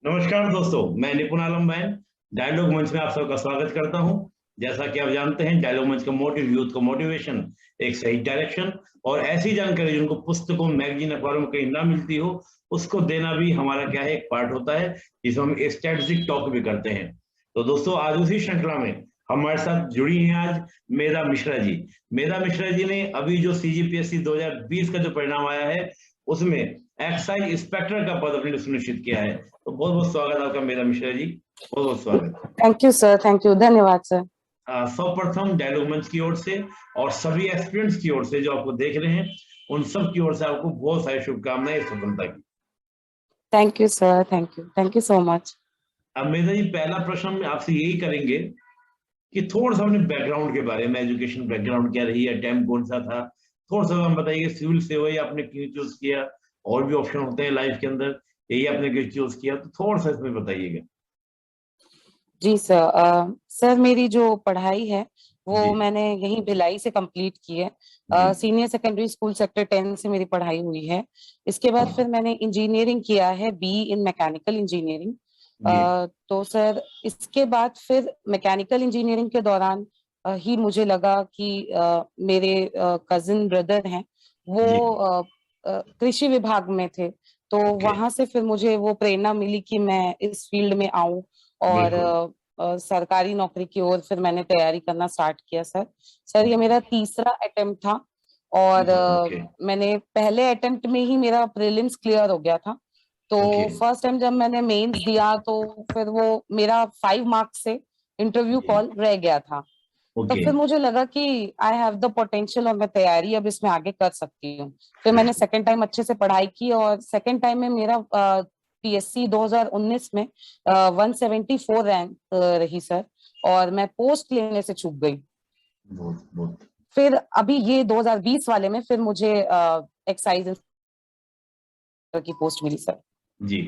नमस्कार दोस्तों, मैं निपुण आलम बैन डायलॉग मंच में आप सबका स्वागत करता हूं। जैसा कि आप जानते हैं, डायलॉग मंच का मोटिव यूथ को मोटिवेशन, एक सही डायरेक्शन और ऐसी जानकारी जिनको पुस्तकों, मैगजीन, अखबारों में कहीं ना मिलती हो, उसको देना भी हमारा क्या है, एक पार्ट होता है जिसमें हम स्ट्रेटेजिक टॉक भी करते हैं। तो दोस्तों, आज उसी श्रृंखला में हमारे साथ जुड़ी हैं आज मेधा मिश्रा जी। मेधा मिश्रा जी ने अभी जो सीजीपीएससी 2020 का जो परिणाम आया है, उसमें एक्साइज इंस्पेक्टर का पद अपने लिए सुनिश्चित किया है। तो बहुत बहुत स्वागत आपका मेधा मिश्रा जी, बहुत बहुत स्वागत। Thank you sir, thank you, धन्यवाद सर। सर्वप्रथम डायलॉग मंच की ओर से और सभी एस्पिरेंट्स की ओर से जो आपको देख रहे हैं, उन सब की ओर से आपको बहुत सारी शुभकामनाएं सफलता की। Thank you sir, thank you so much. अब मेधा जी, पहला प्रश्न हम आपसे यही करेंगे कि थोड़ा सा अपने बैकग्राउंड के बारे में, एजुकेशन बैकग्राउंड क्या रही है, अटेम्प्ट कौन सा था, थोड़ा सा हम बताइए। सिविल से हो या आपने क्यों चूज किया, और भी ऑप्शन होते हैं लाइफ के अंदर, यही आपने क्यों चूज किया, तो थोड़ा सा इसमें बताइएगा। जी सर, सर मेरी जो पढ़ाई है जी वो मैंने यहीं भिलाई से कंप्लीट की है। जी सीनियर सेकेंडरी स्कूल सेक्टर 10 से मेरी पढ़ाई हुई है। इसके बाद फिर मैंने इंजीनियरिंग किया है, बी in मैकेनिकल इंजीनियरिंग। जी तो सर इसके बाद फिर मैकेनिकल इंजीनियरिंग के दौरान ही मुझे लगा कि मेरे कजिन ब्रदर हैं, वो जी कृषि विभाग में थे। तो ओके, वहां से फिर मुझे वो प्रेरणा मिली कि मैं इस फील्ड में आऊं और बिल्कुल सरकारी नौकरी की ओर फिर मैंने तैयारी करना स्टार्ट किया सर। सर ये मेरा तीसरा अटेम्प्ट था और ओके मैंने पहले अटेम्प्ट में ही मेरा प्रीलिम्स क्लियर हो गया था। तो ओके फर्स्ट टाइम जब मैंने मेंस दिया तो फिर वो मेरा 5 मार्क्स से इंटरव्यू जी कॉल रह गया था। तो ओके फिर मुझे लगा कि आई हैव द पोटेंशियल और मैं तैयारी अब इसमें आगे कर सकती हूँ। फिर मैंने सेकंड टाइम अच्छे से पढ़ाई की और सेकंड टाइम में मेरा पीएससी 2019 में 174 रैंक रही सर, और मैं पोस्ट लेने से चूक गई। बहुत बहुत फिर अभी ये 2020 वाले में फिर मुझे एक्साइज इंस्पेक्टर की पोस्ट मिली सर। जी,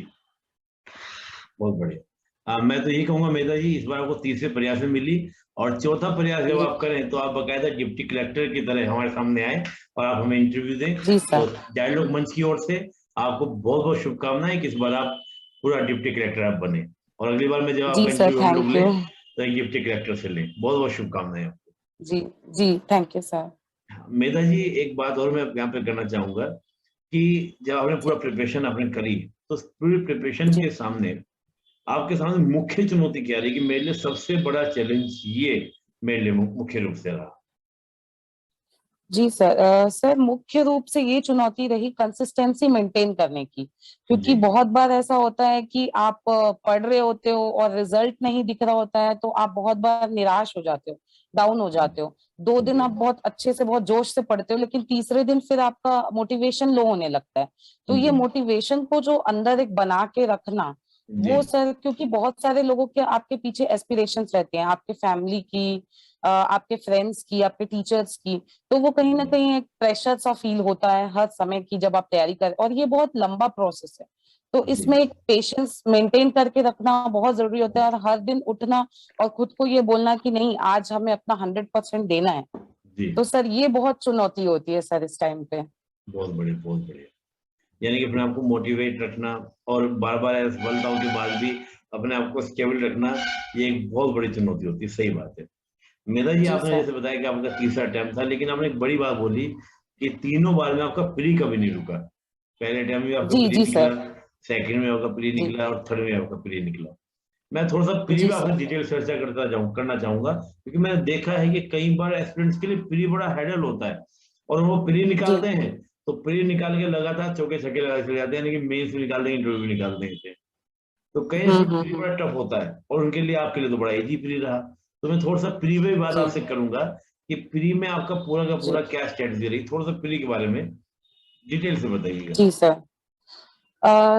बहुत बढ़िया। मैं तो यही कहूंगा मेधा जी, इस बार आपको तीसरे प्रयास में मिली, और चौथा प्रयास जब जी आप करें तो आप बकायदा डिप्टी कलेक्टर की तरह हमारे सामने आए और आप हमें इंटरव्यू दें। जी तो सर। डायलॉग मंच की ओर से आपको बहुत बहुत शुभकामनाएं कि इस बार आप पूरा डिप्टी कलेक्टर आप बने, और अगली बार में जब जी आपका सर, इंटरव्यू हम लोग थैंक यू। लें तो एक डिप्टी कलेक्टर से लें। बहुत बहुत शुभकामनाएं आपको। जी जी, थैंक यू सर। मेधा जी, एक बात और मैं यहाँ पे करना चाहूंगा कि जब आपने पूरा जी प्रिपरेशन आपने करी, तो पूरी प्रिपरेशन जी के सामने आपके सामने मुख्य चुनौती क्या रही कि मेरे लिए सबसे बड़ा चैलेंज ये मेरे लिए मुख्य रूप से रहा? जी सर, सर मुख्य रूप से ये चुनौती रही कंसिस्टेंसी मेंटेन करने की। क्योंकि जी बहुत बार ऐसा होता है कि आप पढ़ रहे होते हो और रिजल्ट नहीं दिख रहा होता है, तो आप बहुत बार निराश हो जाते हो, डाउन हो जाते हो। 2 दिन जी आप बहुत अच्छे से, बहुत जोश से पढ़ते हो, लेकिन तीसरे दिन फिर आपका मोटिवेशन लो होने लगता है। तो ये जी मोटिवेशन को जो अंदर एक बना के रखना, जी वो सर, क्योंकि बहुत सारे लोगों के आपके पीछे एस्पिरेशंस रहते हैं, आपके फैमिली की, आपके फ्रेंड्स की, आपके टीचर्स की। तो वो कहीं ना जी कहीं एक प्रेशर सा फील होता है हर समय की जब आप तैयारी कर, और ये बहुत लंबा प्रोसेस है। तो जी इसमें एक पेशेंस मेंटेन करके रखना बहुत जरूरी होता है, और हर दिन उठना और खुद को ये बोलना कि नहीं, आज हमें अपना 100% देना है। जी तो सर ये बहुत चुनौती होती है सर इस टाइम पे। बहुत बढ़िया, बहुत बढ़िया। यानी कि अपने आप को मोटिवेट रखना और बार बार असफलताओं के बाद भी अपने आप को स्टेबल रखना, ये एक बहुत बड़ी चुनौती होती है। सही बात है। मेधा जी, जी आपने सर। जैसे बताया कि आपका तीसरा अटेम्प्ट था, लेकिन आपने एक बड़ी बात बोली कि तीनों बार में आपका प्री कभी नहीं रुका। पहले अटेम्प्ट में आपका जी प्री जी निकला, सर। सेकंड में आपका प्री जी निकला और थर्ड में आपका प्री निकला। मैं थोड़ा सा प्री जी में आपसे सर। डिटेल चर्चा करना चाहूंगा, क्योंकि मैंने देखा है कि कई बार एस्पिरेंट्स के लिए प्री बड़ा हैडल होता है, और वो प्री जी निकालते हैं तो प्री निकाल के लगातार चौके छक्के लगा चले जाते हैं, यानी कि मेंस भी निकाल देंगे, इंटरव्यू भी निकाल देंगे। तो कई इसमें प्री हम्म। बड़ा टफ होता है, और उनके लिए, आपके लिए तो बड़ा इजी प्री रहा। तो मैं थोड़ा सा प्री में बात जी आपसे करूंगा कि प्री में आपका पूरा का जी पूरा क्या स्ट्रेटजी रही, थोड़ा सा प्री के बारे में डिटेल से बताइएगा। जी सर।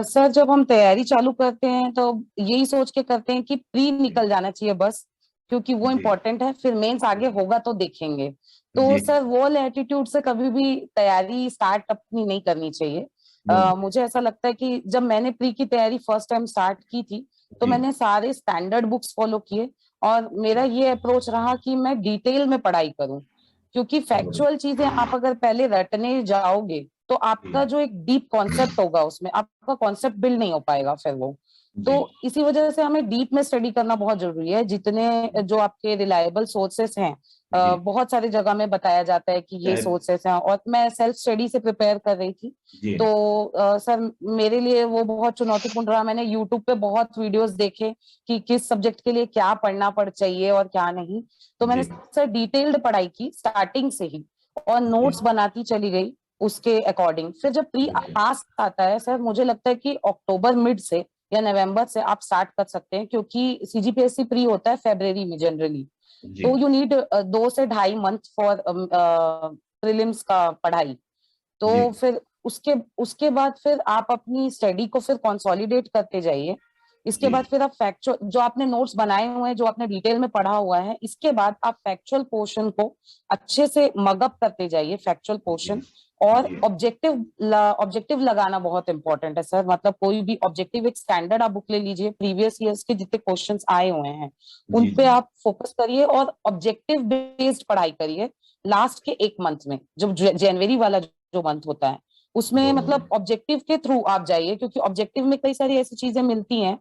सर जब हम तैयारी चालू करते हैं तो यही सोच के करते हैं कि प्री निकल जाना चाहिए बस, क्योंकि वो जी इम्पोर्टेंट है, फिर मेंस आगे होगा तो देखेंगे। तो जी सर वो एटीट्यूड से कभी भी तैयारी स्टार्ट अपनी नहीं करनी चाहिए। बहुत मुझे ऐसा लगता है कि जब मैंने प्री की तैयारी फर्स्ट टाइम स्टार्ट की थी, तो जी मैंने सारे स्टैंडर्ड बुक्स फॉलो किए, और मेरा ये अप्रोच रहा कि मैं डिटेल में पढ़ाई करूं। क्योंकि बहुत बढ़िया। फैक्चुअल चीजें आप अगर पहले रटने जाओगे तो आपका जो एक डीप कॉन्सेप्ट होगा उसमें, आपका कॉन्सेप्ट बिल्ड नहीं हो पाएगा फिर वो। तो जी इसी वजह से हमें डीप में स्टडी करना बहुत जरूरी है। जितने जो आपके रिलायबल सोर्सेस हैं, जी बहुत सारी जगह में बताया जाता है कि ये शायद सोर्सेस हैं, और मैं सेल्फ स्टडी से प्रिपेयर कर रही थी। जी तो सर मेरे लिए वो बहुत चुनौतीपूर्ण रहा। मैंने यूट्यूब पे बहुत वीडियोस देखे कि किस सब्जेक्ट के लिए क्या पढ़ना पड़ चाहिए और क्या नहीं। तो मैंने जी सर डिटेल्ड पढ़ाई की स्टार्टिंग से ही, और जी नोट्स बनाती चली गई उसके अकॉर्डिंग। फिर जब प्री जी पास आता है सर, मुझे लगता है कि अक्टूबर मिड से या नवंबर से आप स्टार्ट कर सकते हैं, क्योंकि सीजीपीएससी प्री होता है फरवरी में जनरली। जी तो यू नीड 2 से ढाई मंथ फॉर प्रीलिम्स का पढ़ाई। जी तो फिर उसके उसके बाद फिर आप अपनी स्टडी को फिर कंसोलिडेट करते जाइए। इसके जी बाद फिर आप फैक्चुअल जो आपने नोट्स बनाए हुए हैं, जो आपने डिटेल में पढ़ा हुआ है, इसके बाद आप फैक्चुअल पोर्शन को अच्छे से मगअप करते जाइए, फैक्चुअल जी पोर्शन। और जी ऑब्जेक्टिव लगाना बहुत इंपॉर्टेंट है सर। मतलब कोई भी ऑब्जेक्टिव, एक स्टैंडर्ड आप बुक ले लीजिए, प्रीवियस ईयर्स के जितने क्वेश्चंस आए हुए हैं उन जी पे जी आप फोकस करिए, और ऑब्जेक्टिव बेस्ड पढ़ाई करिए। लास्ट के 1 मंथ में, जो जनवरी वाला जो मंथ होता है, उसमें बहुत मतलब बढ़िया ऑब्जेक्टिव के थ्रू आप जाइए, क्योंकि ऑब्जेक्टिव में कई सारी ऐसी चीजें मिलती हैं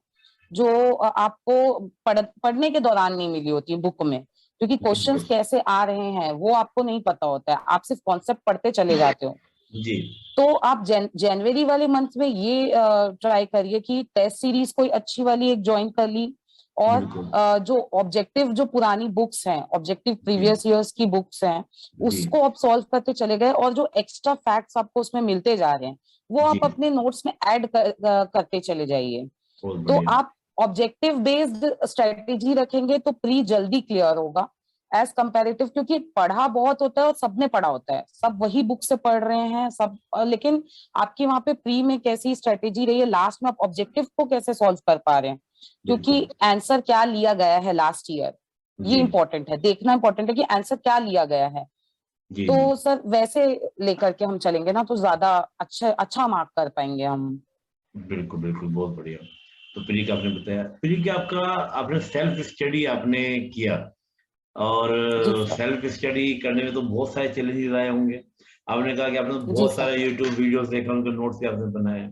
जो आपको पढ़ने के दौरान नहीं मिली होती बुक में, क्योंकि क्वेश्चंस बिल्कुल कैसे आ रहे हैं वो आपको नहीं पता होता है, आप सिर्फ कॉन्सेप्ट पढ़ते चले जाते हो। जी तो आप जनवरी वाले मंथ में ये ट्राई करिए कि टेस्ट सीरीज कोई अच्छी वाली एक ज्वाइन कर ली, और बिल्कुल जो ऑब्जेक्टिव, जो पुरानी बुक्स हैं, ऑब्जेक्टिव जी प्रीवियस ईयर्स की बुक्स हैं, जी उसको आप सॉल्व करते चले गए, और जो एक्स्ट्रा फैक्ट्स आपको उसमें मिलते जा रहे हैं वो जी आप अपने नोट्स में ऐड करते चले जाइए। बहुत तो बढ़िया आप ऑब्जेक्टिव बेस्ड स्ट्रेटेजी रखेंगे तो प्री जल्दी क्लियर होगा एज कंपैरेटिव, क्योंकि पढ़ा बहुत होता है और सबने पढ़ा होता है, सब वही बुक से पढ़ रहे हैं सब। लेकिन आपकी वहां पे प्री में कैसी स्ट्रेटेजी रही है, लास्ट में आप ऑब्जेक्टिव को कैसे सॉल्व कर पा रहे हैं, क्योंकि बिल्कुल आंसर क्या लिया गया है लास्ट ईयर, ये जी इंपॉर्टेंट है, देखना इंपॉर्टेंट है कि आंसर क्या लिया गया है। जी जी तो सर वैसे लेकर के हम चलेंगे ना, तो ज्यादा अच्छा अच्छा मार्क कर पाएंगे हम। बिल्कुल बिल्कुल बहुत बढ़िया। तो प्री का आपने बताया, प्री का आपका आपने सेल्फ स्टडी आपने किया, और जी सर। सेल्फ स्टडी करने में तो बहुत सारे चैलेंजेस आए होंगे। आपने कहा कि आपने जी बहुत सर। सारे यूट्यूब वीडियोस देखा, उनके नोट्स भी आपने बनाए।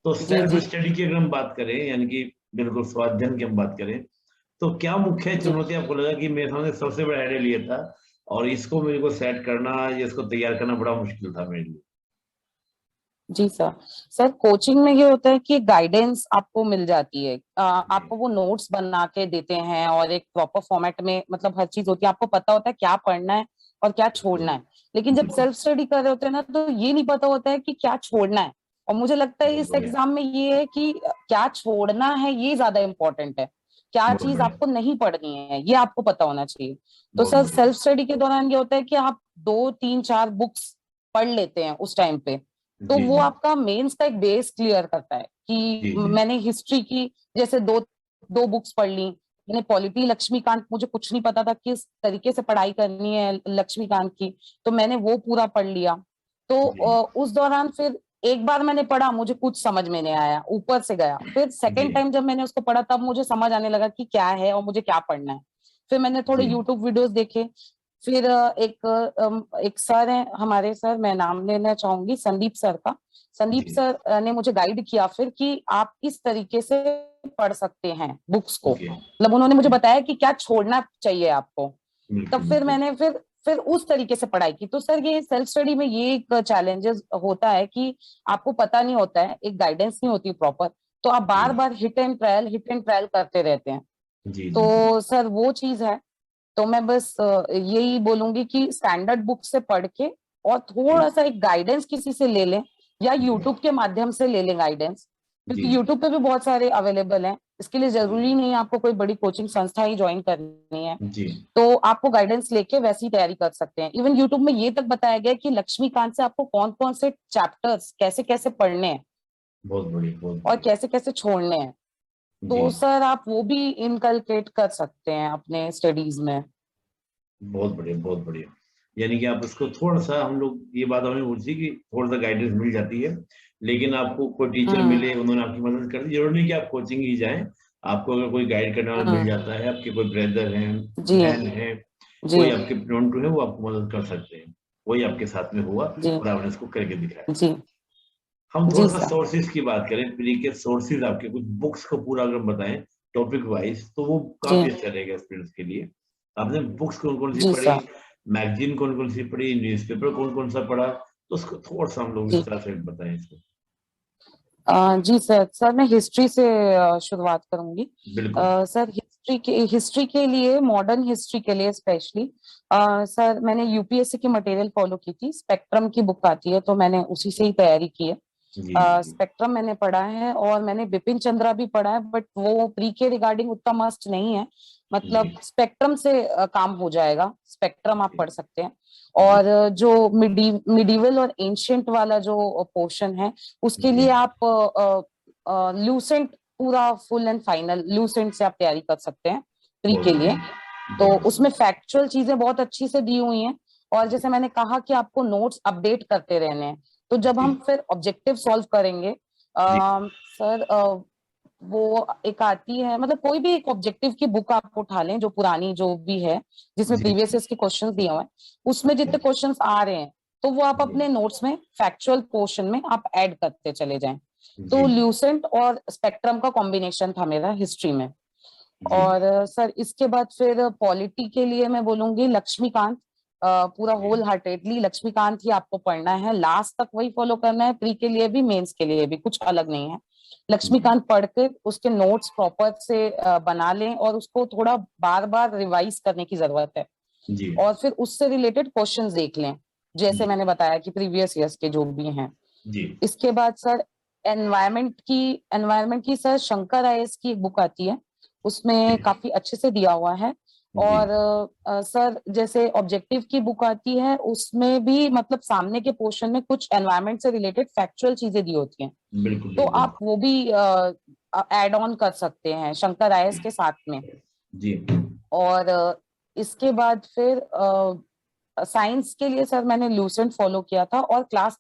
तो जी सेल्फ जी। स्टडी की अगर हम बात करें, यानी कि बिल्कुल स्वाध्ययन की हम बात करें, तो क्या मुख्य जी चुनौती आपको लगा कि मेरे सामने सबसे बड़ा आइडिया ये था, और इसको मेरे को सेट करना या इसको तैयार करना बड़ा मुश्किल था मेरे लिए? जी सर। सर कोचिंग में ये होता है कि गाइडेंस आपको मिल जाती है, जी आपको वो नोट्स बना के देते हैं, और एक प्रॉपर फॉर्मेट में, मतलब हर चीज होती है, आपको पता होता है क्या पढ़ना है और क्या बिल्कुल छोड़ना है। लेकिन जब बिल्कुल सेल्फ स्टडी कर रहे होते हैं ना, तो ये नहीं पता होता है कि क्या छोड़ना है। और मुझे लगता है बहुत इस बढ़िया एग्जाम में ये है कि क्या छोड़ना है ये ज्यादा इंपॉर्टेंट है, क्या बहुत चीज बढ़िया आपको नहीं पढ़नी है ये आपको पता होना चाहिए। तो बहुत सर बढ़िया सेल्फ स्टडी के दौरान ये होता है कि आप 2 3 4 बुक्स पढ़ लेते हैं उस टाइम पे, तो जी वो जी आपका मेंस का एक बेस क्लियर करता है कि जी जी मैंने हिस्ट्री की जैसे दो दो बुक्स पढ़ ली। मैंने पॉलिटी लक्ष्मीकांत, मुझे कुछ नहीं पता था किस तरीके से पढ़ाई करनी है लक्ष्मीकांत की, तो मैंने वो पूरा पढ़ लिया। तो जी उस दौरान फिर एक बार मैंने पढ़ा, मुझे कुछ समझ में नहीं आया, ऊपर से गया। फिर जी सेकेंड टाइम जब मैंने उसको पढ़ा तब मुझे समझ आने लगा कि क्या है और मुझे क्या पढ़ना है। फिर मैंने थोड़े जी यूट्यूब वीडियोस देखे। फिर एक सर है हमारे, सर मैं नाम लेना चाहूंगी, संदीप सर का। संदीप जी सर ने मुझे गाइड किया फिर कि आप किस तरीके से पढ़ सकते हैं बुक्स को, ओके मतलब उन्होंने मुझे बताया कि क्या छोड़ना चाहिए आपको। तब बिल्कुल फिर बिल्कुल मैंने फिर उस तरीके से पढ़ाई की। तो सर ये सेल्फ स्टडी में ये एक चैलेंजेस होता है कि आपको पता नहीं होता है, एक गाइडेंस नहीं होती प्रॉपर, तो आप बार जी बार हिट एंड ट्रायल करते रहते हैं। जी जी जी तो सर वो चीज है। तो मैं बस यही बोलूंगी कि स्टैंडर्ड बुक से पढ़ के और जी थोड़ा सा एक गाइडेंस किसी से ले लें, या जी यूट्यूब के माध्यम से ले लें गाइडेंस, जी क्योंकि यूट्यूब पे भी बहुत सारे अवेलेबल हैं। इसके लिए जी जरूरी नहीं है आपको कोई बड़ी कोचिंग संस्था ही ज्वाइन करनी है। जी तो आपको गाइडेंस लेके वैसी तैयारी कर सकते हैं। इवन यूट्यूब में ये तक बताया गया है कि लक्ष्मीकांत से आपको कौन कौन से चैप्टर्स कैसे कैसे पढ़ने हैं बहुत बढ़िया बहुत और बढ़िया कैसे कैसे छोड़ने हैं। जी तो सर आप वो भी इनकलकेट कर सकते हैं अपने स्टडीज में। बहुत बढ़िया बहुत बढ़िया। यानी कि आप इसको थोड़ा सा, हम लोग ये बात हमें पूछी कि थोड़ा सा गाइडेंस मिल जाती है, लेकिन आपको कोई टीचर हम्म। मिले, उन्होंने आपकी मदद कर दी, जरूरी नहीं कि आप कोचिंग ही जाएं। आपको अगर कोई गाइड करने वाला मिल हम्म। जाता है, आपके कोई ब्रदर हैं, जी बहन है, जी। कोई आपके नोन टू है, वो आपको मदद कर सकते हैं। वही आपके साथ में हुआ जी और आपने इसको करके दिखाया। जी हम थोड़ा जी सा सर। सोर्सेज की बात करें, प्री के सोर्सेज आपके कुछ बुक्स को पूरा अगर बताएं टॉपिक वाइज, तो वो जी काफी अच्छा रहेगा स्टूडेंट्स के लिए। आपने बुक्स कौन कौन सी जी पढ़ी, सर। मैगजीन कौन कौन सी पढ़ी, न्यूज़पेपर कौन कौन सा पढ़ा, तो उसको थोड़ा सा हम लोग जी विस्तार से बताएं इसको। जी सर। सर मैं हिस्ट्री से शुरुआत करूंगी। बिल्कुल। सर हिस्ट्री के लिए, मॉडर्न हिस्ट्री के लिए स्पेशली सर मैंने यूपीएससी की मटेरियल फॉलो की थी। स्पेक्ट्रम की बुक आती है तो मैंने उसी से ही तैयारी की है। जी जी जी। स्पेक्ट्रम मैंने पढ़ा है और मैंने बिपिन चंद्रा भी पढ़ा है, बट वो प्री के रिगार्डिंग उतना मस्ट नहीं है। जी मतलब स्पेक्ट्रम से काम हो जाएगा, स्पेक्ट्रम आप जी पढ़ सकते हैं। जी और जो मिडीवल और एंशियंट वाला जो पोर्शन है, उसके जी लिए आप लूसेंट पूरा फुल एंड फाइनल लूसेंट से आप तैयारी कर सकते हैं प्री बहुत के लिए। बढ़िया, तो बहुत उसमें बढ़िया। फैक्चुअल चीजें बहुत अच्छी से दी हुई हैं। और जैसे मैंने कहा कि आपको नोट्स अपडेट करते रहने हैं, तो जब जी हम फिर ऑब्जेक्टिव सॉल्व करेंगे जी सर, वो एक आती है, मतलब कोई भी एक ऑब्जेक्टिव की बुक आप उठा लें जो पुरानी जो भी है, जिसमें जी प्रीवियस ईयर्स के क्वेश्चंस दिए हुए हैं, उसमें जितने क्वेश्चंस आ रहे हैं तो वो आप जी अपने नोट्स में फैक्चुअल पोर्शन में आप ऐड करते चले जाएं। जी तो जी ल्यूसेंट और स्पेक्ट्रम का कॉम्बिनेशन था मेरा हिस्ट्री में। जी और सर इसके बाद फिर पॉलिटी के लिए मैं बोलूंगी लक्ष्मीकांत। पूरा जी होल हार्टेडली लक्ष्मीकांत ही आपको पढ़ना है, लास्ट तक वही फॉलो करना है, प्री के लिए भी मेंस के लिए भी, कुछ अलग नहीं है। जी लक्ष्मीकांत पढ़ के उसके नोट्स प्रॉपर से बना लें और उसको थोड़ा बार बार रिवाइज करने की जरूरत है। जी और फिर उससे रिलेटेड क्वेश्चंस देख लें, जैसे जी मैंने बताया कि प्रीवियस ईयर्स के जो भी हैं। जी इसके बाद सर एनवायरमेंट की सर शंकर आईएएस की एक बुक आती है, उसमें काफी अच्छे से दिया हुआ है। जी और सर जैसे ऑब्जेक्टिव की बुक आती है, उसमें भी मतलब सामने के पोर्शन में कुछ एनवायरमेंट से रिलेटेड फैक्चुअल चीजें दी होती हैं, बिल्कुल तो बिल्कुल। आप वो भी ऐड ऑन कर सकते हैं शंकर आईएएस के साथ में। जी और इसके बाद फिर साइंस के लिए सर मैंने लूसेंट फॉलो किया था, और क्लास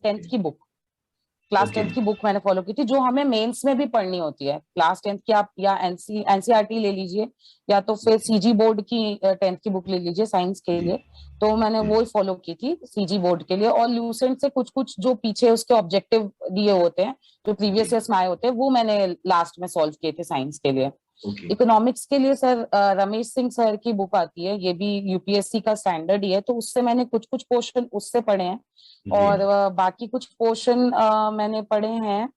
ओके। 10th की बुक मैंने फॉलो की थी, जो हमें मेंस में भी पढ़नी होती है। क्लास 10th की आप या एनसीईआरटी ले लीजिए, या तो फिर सीजी बोर्ड की 10th की बुक ले लीजिए साइंस के जी लिए। तो मैंने जी वो ही फॉलो की थी सीजी बोर्ड के लिए। और ल्यूसेंट से कुछ कुछ जो पीछे उसके ऑब्जेक्टिव दिए होते हैं, जो जी प्रीवियस ईयर्स में आए होते हैं, वो मैंने लास्ट में सॉल्व किए थे साइंस के लिए। ओके। इकोनॉमिक्स के लिए सर रमेश सिंह सर की बुक आती है, ये भी यूपीएससी का स्टैंडर्ड ही है, तो उससे मैंने कुछ कुछ पोर्शन उससे पढ़े हैं। जी और बाकी कुछ पोर्शन मैंने पढ़े हैं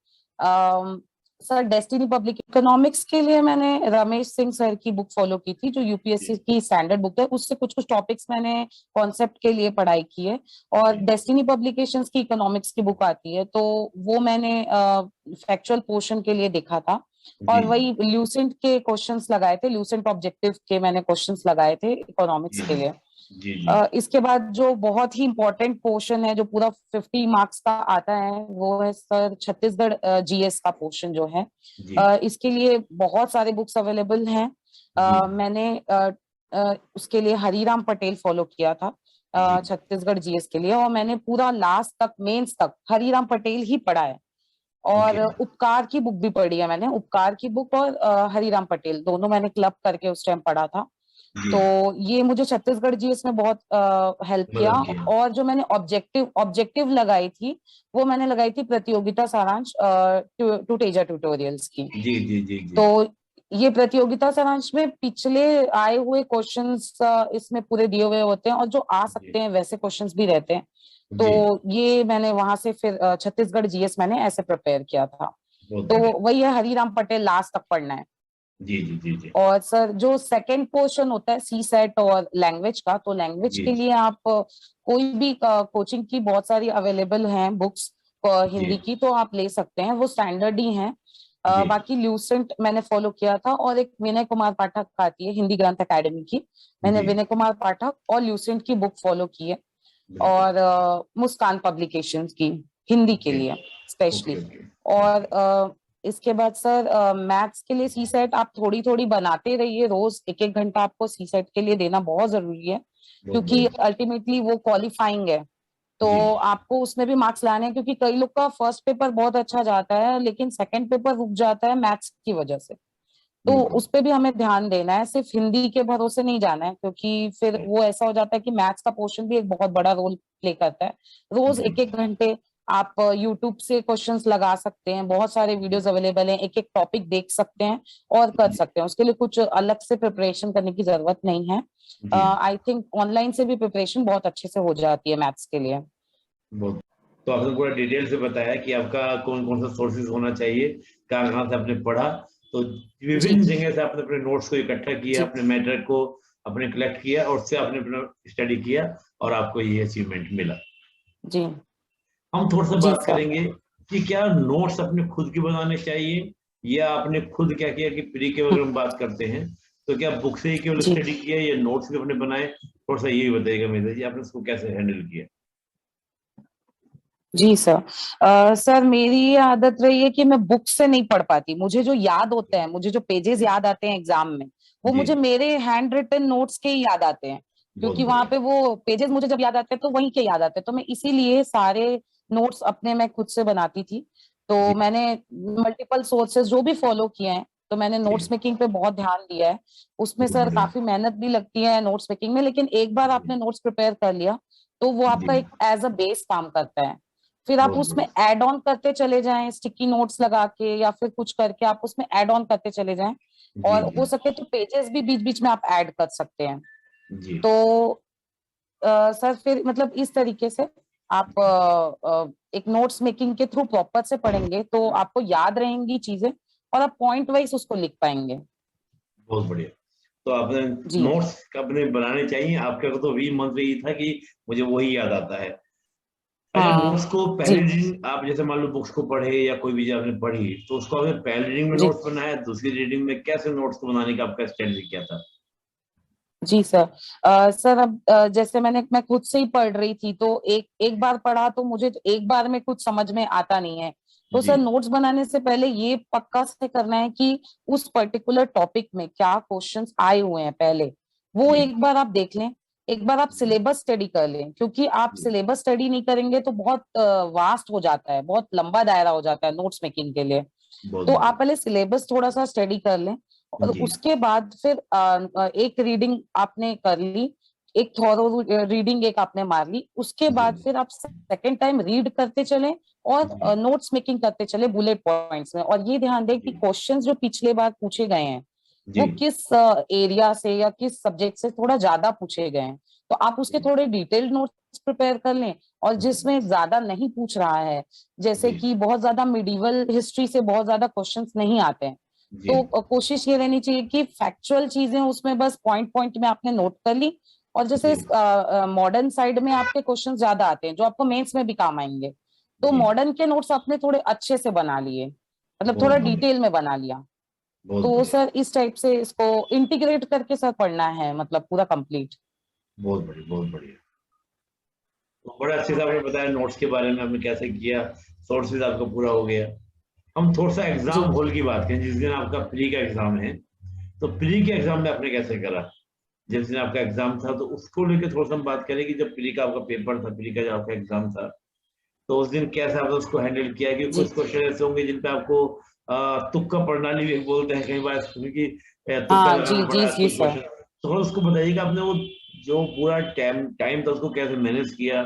सर डेस्टिनी पब्लिक। इकोनॉमिक्स के लिए मैंने रमेश सिंह सर की बुक फॉलो की थी, जो जी यूपीएससी की स्टैंडर्ड बुक है, उससे कुछ कुछ टॉपिक्स मैंने कॉन्सेप्ट के लिए पढ़ाई की है। और जी डेस्टिनी पब्लिकेशंस की इकोनॉमिक्स की बुक आती है, तो वो मैंने फैक्चुअल पोर्शन के लिए देखा था। जी और वही ल्यूसेंट के क्वेश्चंस लगाए थे, ल्यूसेंट ऑब्जेक्टिव के मैंने क्वेश्चंस लगाए थे इकोनॉमिक्स जी के लिए। जी जी इसके बाद जो बहुत ही इंपॉर्टेंट पोर्शन है, जो पूरा 50 मार्क्स का आता है, वो है सर छत्तीसगढ़ जीएस का पोर्शन जो है। जी इसके लिए बहुत सारे बुक्स अवेलेबल हैं। जी मैंने उसके लिए हरीराम पटेल फॉलो किया था जी छत्तीसगढ़ जीएस के लिए, और मैंने पूरा लास्ट तक मेंस तक हरीराम पटेल ही पढ़ा है। और ओके। उपकार की बुक भी पढ़ी है मैंने, उपकार की बुक और हरीराम पटेल दोनों मैंने क्लब करके उस टाइम पढ़ा था। जी तो ये मुझे छत्तीसगढ़ जीएस में बहुत हेल्प किया। मदद किया। और जो मैंने ऑब्जेक्टिव ऑब्जेक्टिव लगाई थी, वो मैंने लगाई थी प्रतियोगिता सारांश टूटेजा ट्यूटोरियल्स की। जी जी जी जी तो ये प्रतियोगिता सारांश में पिछले आए हुए क्वेश्चंस इसमें पूरे दिए हुए होते हैं, और जो आ जी सकते हैं वैसे क्वेश्चंस भी रहते हैं। जी तो ये मैंने वहां से फिर छत्तीसगढ़ जीएस मैंने ऐसे प्रिपेयर किया था। बहुत तो बढ़िया। वही है, हरीराम पटेल लास्ट तक पढ़ना है। जी जी जी जी और सर जो सेकंड पोर्शन होता है सी सेट और लैंग्वेज का, तो लैंग्वेज जी के लिए आप कोई भी कोचिंग की बहुत सारी अवेलेबल हैं बुक्स जी हिंदी की, तो आप ले सकते हैं, वो स्टैंडर्ड ही हैं। जी बाकी ल्यूसेंट मैंने फॉलो किया था, और एक विनय कुमार पाठक का आती है हिंदी ग्रंथ अकेडमी की, मैंने जी विनय कुमार पाठक और ल्यूसेंट की बुक फॉलो की है। बिल्कुल। और मुस्कान पब्लिकेशंस की हिंदी के ओके लिए ओके स्पेशली। ओके और ओके। इसके बाद सर मैथ्स के लिए सी सेट आप थोड़ी थोड़ी बनाते रहिए, रोज एक एक घंटा आपको सी सेट के लिए देना बहुत जरूरी है, बहुत क्योंकि बढ़िया। अल्टीमेटली वो क्वालिफाइंग है। तो जी आपको उसमें भी मार्क्स लाने हैं, क्योंकि कई लोग का फर्स्ट पेपर बहुत अच्छा जाता है लेकिन सेकंड पेपर रुक जाता है मैथ्स की वजह से। तो बिल्कुल। उस पे भी हमें ध्यान देना है, सिर्फ हिंदी के भरोसे नहीं जाना है, क्योंकि फिर वो ऐसा हो जाता है कि मैथ्स का पोर्शन भी एक बहुत बड़ा रोल प्ले करता है। रोज जी एक एक घंटे आप यूट्यूब से क्वेश्चंस लगा सकते हैं, बहुत सारे जी वीडियोस अवेलेबल हैं, एक एक टॉपिक देख सकते हैं और कर जी सकते हैं। उसके लिए कुछ अलग से प्रिपरेशन करने की जरूरत नहीं है। जी। आई थिंक ऑनलाइन से भी प्रिपरेशन बहुत अच्छे से हो जाती है मैथ्स के लिए। बहुत। तो आपने पूरा डिटेल से बताया कि आपका कौन कौन सा सोर्सेज होना चाहिए, कहाँ कहाँ से आपने पढ़ा। तो जी विभिन्न जगह से आपने अपने नोट्स को इकट्ठा किया, जी अपने मैटर को अपने कलेक्ट किया और उससे आपने अपना स्टडी किया और आपको ये अचीवमेंट मिला। जी हम थोड़ा सा जी बात सर। करेंगे कि क्या नोट्स अपने खुद के बनाने चाहिए, या आपने खुद क्या किया कि प्री के अगर हम बात करते हैं तो क्या बुक से ही केवल जी स्टडी किया या नोट्स भी अपने बनाए? थोड़ा सा ये भी बताइएगा मेरे जी, आपने उसको कैसे हैंडल किया? जी सर। सर मेरी ये आदत रही है कि मैं बुक से नहीं पढ़ पाती। मुझे जो याद होते हैं, मुझे जो पेजेस याद आते हैं एग्जाम में, वो जी मुझे मेरे हैंड रिटन नोट्स के ही याद आते हैं। बहुत क्योंकि वहां बढ़िया। पे वो पेजेस मुझे जब याद आते हैं तो वहीं के याद आते हैं, तो मैं इसीलिए सारे नोट्स अपने मैं खुद से बनाती थी। तो जी मैंने मल्टीपल सोर्सेज जो भी फॉलो किए हैं, तो मैंने जी नोट्स मेकिंग पे बहुत ध्यान दिया है। उसमें बहुत सर बढ़िया। काफी मेहनत भी लगती है नोट्स मेकिंग में, लेकिन एक बार जी आपने नोट्स प्रिपेयर कर लिया तो वो जी आपका एक एज अ बेस काम करता है। फिर आप बहुत उसमें बढ़िया। ऐड ऑन करते चले जाएं, स्टिकी नोट्स लगा के या फिर कुछ करके आप उसमें ऐड ऑन करते चले जाएं। जी और जी हो सके तो पेजेस भी बीच बीच में आप ऐड कर सकते हैं। जी तो सर फिर मतलब इस तरीके से आप एक नोट्स मेकिंग के थ्रू प्रॉपर से पढ़ेंगे तो आपको याद रहेंगी चीजें और आप पॉइंट वाइज उसको लिख पाएंगे। बहुत बढ़िया। तो आपने जी नोट्स अपने बनाने चाहिए, आपका तो भी मंत्र यही था कि मुझे वही याद आता है। अच्छा, हाँ नोट्स को पहली जी रीडिंग आप जैसे मान लो बुक्स को पढ़े या कोई भी चीज आपने पढ़ी तो उसको आपने पहली रीडिंग में जी नोट्स बनाया, दूसरी रीडिंग में कैसे नोट्स को बनाने का आपका स्ट्रेटजी क्या था? जी सर। सर अब जैसे मैं खुद से ही पढ़ रही थी, तो एक एक बार पढ़ा तो मुझे तो एक बार में कुछ समझ में आता नहीं है। तो जी सर नोट्स बनाने से पहले ये पक्का से करना है कि उस पर्टिकुलर टॉपिक में क्या क्वेश्चंस आए हुए हैं पहले, वो जी एक बार आप देख लें। एक बार आप जी सिलेबस स्टडी कर लें, क्योंकि आप जी सिलेबस स्टडी नहीं करेंगे तो बहुत वास्ट हो जाता है, बहुत लंबा दायरा हो जाता है नोट्स मेकिंग के लिए। बहुत तो आप बढ़िया। पहले सिलेबस थोड़ा सा स्टडी कर लें और जी उसके बाद फिर एक रीडिंग आपने कर ली, एक थॉरो रीडिंग एक आपने मार ली, उसके जी बाद फिर आप सेकेंड टाइम रीड करते चलें और जी नोट्स मेकिंग करते चले बुलेट पॉइंट्स में। और ये ध्यान दें कि जी क्वेश्चंस जो पिछले बार पूछे गए हैं जी वो किस एरिया से या किस सब्जेक्ट से थोड़ा ज्यादा पूछे गए हैं, तो आप उसके जी थोड़े डिटेल्ड नोट्स प्रिपेयर कर लें। और जी जिसमें ज्यादा नहीं पूछ रहा है, जैसे जी कि बहुत ज्यादा मिडिवल हिस्ट्री से बहुत ज्यादा क्वेश्चंस नहीं आते हैं, जी तो कोशिश ये रहनी चाहिए कि फैक्चुअल चीजें उसमें बस पॉइंट पॉइंट में आपने नोट कर ली। और जैसे जी मॉडर्न साइड में आपके क्वेश्चन ज्यादा आते हैं जो आपको मेंस में भी काम आएंगे, तो जी मॉडर्न के नोट्स आपने थोड़े अच्छे से बना लिए, मतलब बहुत थोड़ा बढ़िया। डिटेल में बना लिया। बहुत तो बढ़िया। सर इस टाइप से इसको इंटीग्रेट करके सर पढ़ना है, मतलब पूरा कंप्लीट। बहुत बढ़िया। बहुत बढ़िया। तो बड़े अच्छे से आपने बताया नोट्स के बारे में, आपने कैसे किया, सोर्सेज आपका पूरा हो गया। हम थोड़ा सा एग्जाम जी हॉल की बात करें, जिस दिन आपका प्री का एग्जाम है, तो प्री के एग्जाम में आपने कैसे करा? जिस दिन आपका एग्जाम था तो उसको लेकर थोड़ा सा हम बात करें कि जब प्री का आपका पेपर था, प्री का जब आपका एग्जाम था, तो उस दिन कैसे आपने उसको हैंडल किया? कि जी कुछ क्वेश्चन ऐसे होंगे जिन पे आपको तुक्का प्रणाली भी बोलते हैं कई बार, क्योंकि तुक्का हाँ जी लगाना जी पड़ा जी कुछ सर। क्वेश्चन। तो थोड़ा उसको बताइए कि आपने वो जो पूरा टाइम टाइम था उसको कैसे मैनेज किया,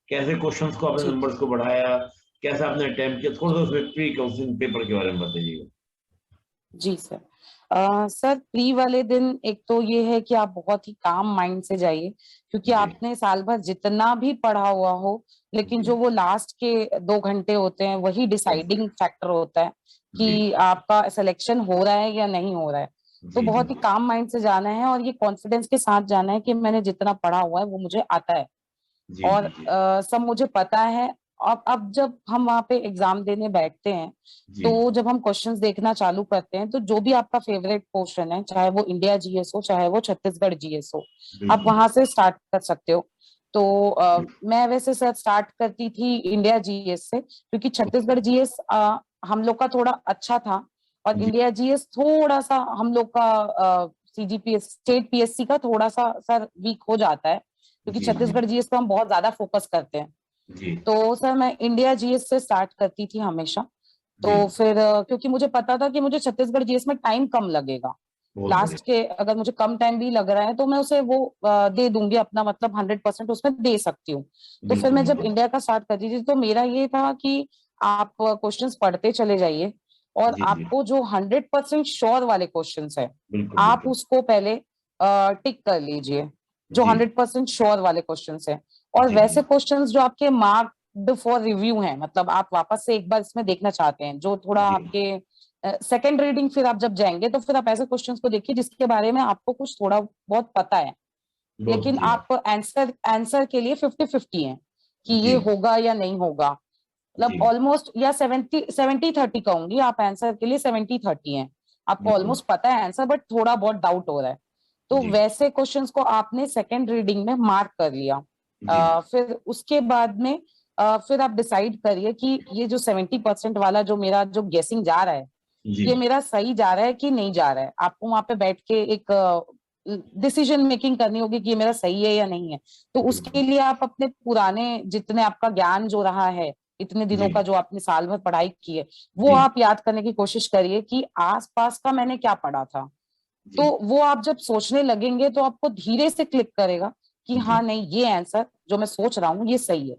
कैसे क्वेश्चंस को आपने जी नंबर्स को बढ़ाया, कैसे आपने अटेम्प्ट किया? थोड़ा सा उसमें प्री का उस दिन पेपर के बारे में बताइएगा। जी सर। सर प्री वाले दिन एक तो ये है कि आप बहुत ही काम माइंड से जाइए, क्योंकि जी आपने साल भर जितना भी पढ़ा हुआ हो, लेकिन जी जो वो लास्ट के 2 घंटे होते हैं वही बहुत डिसाइडिंग बढ़िया। फैक्टर होता है जी कि आपका सिलेक्शन हो रहा है या नहीं हो रहा है। तो जी जी बहुत ही काम माइंड से जाना है और ये कॉन्फिडेंस के साथ जाना है कि मैंने जितना पढ़ा हुआ है वो मुझे आता है जी और जी जी सब मुझे पता है। अब जब हम वहां पे एग्जाम देने बैठते हैं, जी तो जब हम क्वेश्चंस देखना चालू करते हैं, तो जो भी आपका फेवरेट पोर्शन है, चाहे वो इंडिया जीएस हो चाहे वो छत्तीसगढ़ जीएस हो, आप बिल्कुल। वहां से स्टार्ट कर सकते हो। तो जी मैं वैसे सर स्टार्ट करती थी इंडिया जीएस से, क्योंकि ओके। छत्तीसगढ़ जीएस हम लोग का थोड़ा अच्छा था और जी इंडिया जीएस थोड़ा सा हम लोग का सीजीपीएस स्टेट पीएससी का थोड़ा सा सर वीक हो जाता है, क्योंकि जी जी छत्तीसगढ़ जीएस पे हम बहुत ज्यादा फोकस करते हैं। जी तो सर मैं इंडिया जीएस से स्टार्ट करती थी हमेशा। जी, तो फिर क्योंकि मुझे पता था कि मुझे छत्तीसगढ़ जीएस में टाइम कम लगेगा, बहुत लास्ट बढ़िया। के अगर मुझे कम टाइम भी लग रहा है तो मैं उसे वो दे दूंगी अपना, मतलब 100% उसमें दे सकती हूँ। तो फिर बिल्कुल, मैं जब बिल्कुल। इंडिया का स्टार्ट कर दी थी तो मेरा ये था कि आप क्वेश्चंस पढ़ते चले जाइए और जी, जी। आपको जो 100% श्योर वाले क्वेश्चंस है बिल्कुल, आप बिल्कुल। उसको पहले टिक कर लीजिए, जो जी, 100% श्योर वाले क्वेश्चंस है। और जी, वैसे जी, क्वेश्चंस जो आपके मार्क्ड फॉर रिव्यू हैं, मतलब आप वापस से एक बार इसमें देखना चाहते हैं, जो थोड़ा जी। आपके सेकंड रीडिंग फिर आप जब जाएंगे तो फिर आप ऐसे क्वेश्चंस को देखिए जिसके बारे में आपको कुछ थोड़ा बहुत पता है, बहुत लेकिन बढ़िया। आप आंसर आंसर के लिए 50-50 है कि जी, ये होगा या नहीं होगा। मतलब जी, ऑलमोस्ट या 70-70-30 कहूंगी, आप आंसर के लिए 70-30 हैं, आपको बिल्कुल। ऑलमोस्ट पता है आंसर बट थोड़ा बहुत डाउट हो रहा है। तो जी, वैसे क्वेश्चंस को आपने सेकंड रीडिंग में मार्क कर लिया। जी, फिर उसके बाद में फिर आप डिसाइड करिए कि ये जो 70% वाला जो मेरा जो गेसिंग जा रहा है जी, ये मेरा सही जा रहा है कि नहीं जा रहा है। आपको वहां पे बैठ के एक डिसीजन मेकिंग करनी होगी कि ये मेरा सही है या नहीं है। तो उसके बिल्कुल। लिए आप अपने पुराने जितने आपका ज्ञान जो रहा है, इतने दिनों जी, का जो आपने साल भर पढ़ाई की है, वो जी, आप याद करने की कोशिश करिए कि आसपास का मैंने क्या पढ़ा था। जी, तो वो आप जब सोचने लगेंगे तो आपको धीरे से क्लिक करेगा कि हाँ जी, नहीं, ये आंसर जो मैं सोच रहा हूँ ये सही है।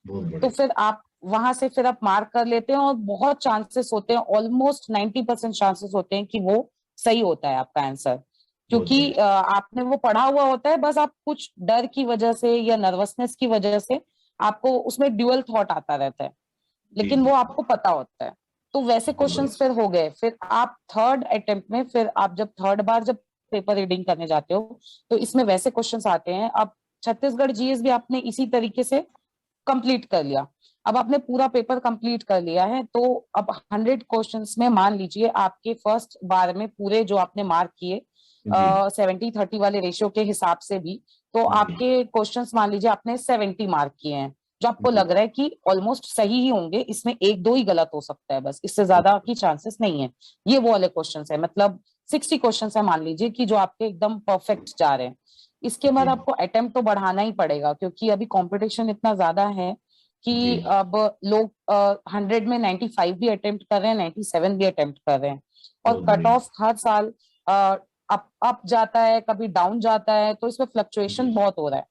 बहुत तो बढ़िया। फिर आप वहां से फिर आप मार्क कर लेते हैं और बहुत चांसेस होते हैं, ऑलमोस्ट 90% चांसेस होते हैं कि वो सही होता है आपका आंसर। बहुत क्योंकि बढ़िया। आपने वो पढ़ा हुआ होता है, बस आप कुछ डर की वजह से या नर्वसनेस की वजह से आपको उसमें ड्यूअल थॉट आता रहता है, जी, लेकिन जी, वो आपको पता होता है। तो वैसे बहुत बढ़िया। क्वेश्चंस फिर हो गए। फिर आप थर्ड अटेम्प्ट में, फिर आप जब थर्ड बार जब पेपर रीडिंग करने जाते हो तो इसमें वैसे क्वेश्चंस आते हैं। अब छत्तीसगढ़ जीएस भी आपने इसी तरीके से कंप्लीट कर लिया। अब आपने पूरा पेपर कंप्लीट कर लिया है तो अब 100 क्वेश्चंस में मान लीजिए आपके फर्स्ट बार में पूरे जो आपने मार्क किए जी, 70-30 वाले रेशियो के हिसाब से भी, तो जी, आपके क्वेश्चंस मान लीजिए आपने 70 मार्क किए हैं, जो आपको जी, लग रहा है कि ऑलमोस्ट सही ही होंगे, इसमें एक दो ही गलत हो सकता है, बस इससे बहुत ज्यादा की चांसेस नहीं है। ये वो वाले क्वेश्चंस है, मतलब 60 क्वेश्चंस है मान लीजिए कि जो आपके एकदम परफेक्ट जा रहे हैं। इसके बाद जी, आपको अटेम्प्ट तो बढ़ाना ही पड़ेगा क्योंकि अभी कंपटीशन इतना ज्यादा है जी, कि अब लोग 100 में 95 भी अटेम्प्ट कर रहे हैं, 97 भी अटेम्प्ट कर रहे हैं। और बहुत कट बढ़िया। ऑफ हर साल अप जाता है, कभी डाउन जाता है, तो इसमें जी, फ्लक्चुएशन बहुत हो रहा है।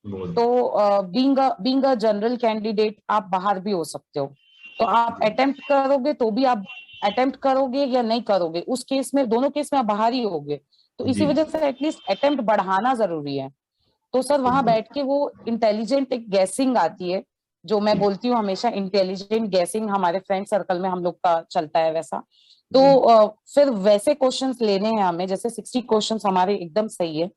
बहुत। तो बीइंग अ जनरल कैंडिडेट आप बाहर भी हो सकते हो। तो आप जी, अटेम्प्ट करोगे तो भी आप अटेम्प्ट करोगे या नहीं करोगे, उस केस में दोनों केस में आप बाहर ही होगे। तो इसी जी, वजह से एटलीस्ट अटेम्प्ट बढ़ाना जरूरी है। तो सर बहुत वहां बैठ बढ़िया। के वो इंटेलिजेंट एक गैसिंग आती है, जो मैं जी, बोलती हूँ हमेशा इंटेलिजेंट गैसिंग हमारे फ्रेंड सर्कल में हम लोग का चलता है वैसा। तो जी, फिर वैसे क्वेश्चंस लेने हैं हमें, जैसे 60 क्वेश्चंस हमारे एकदम सही है। अब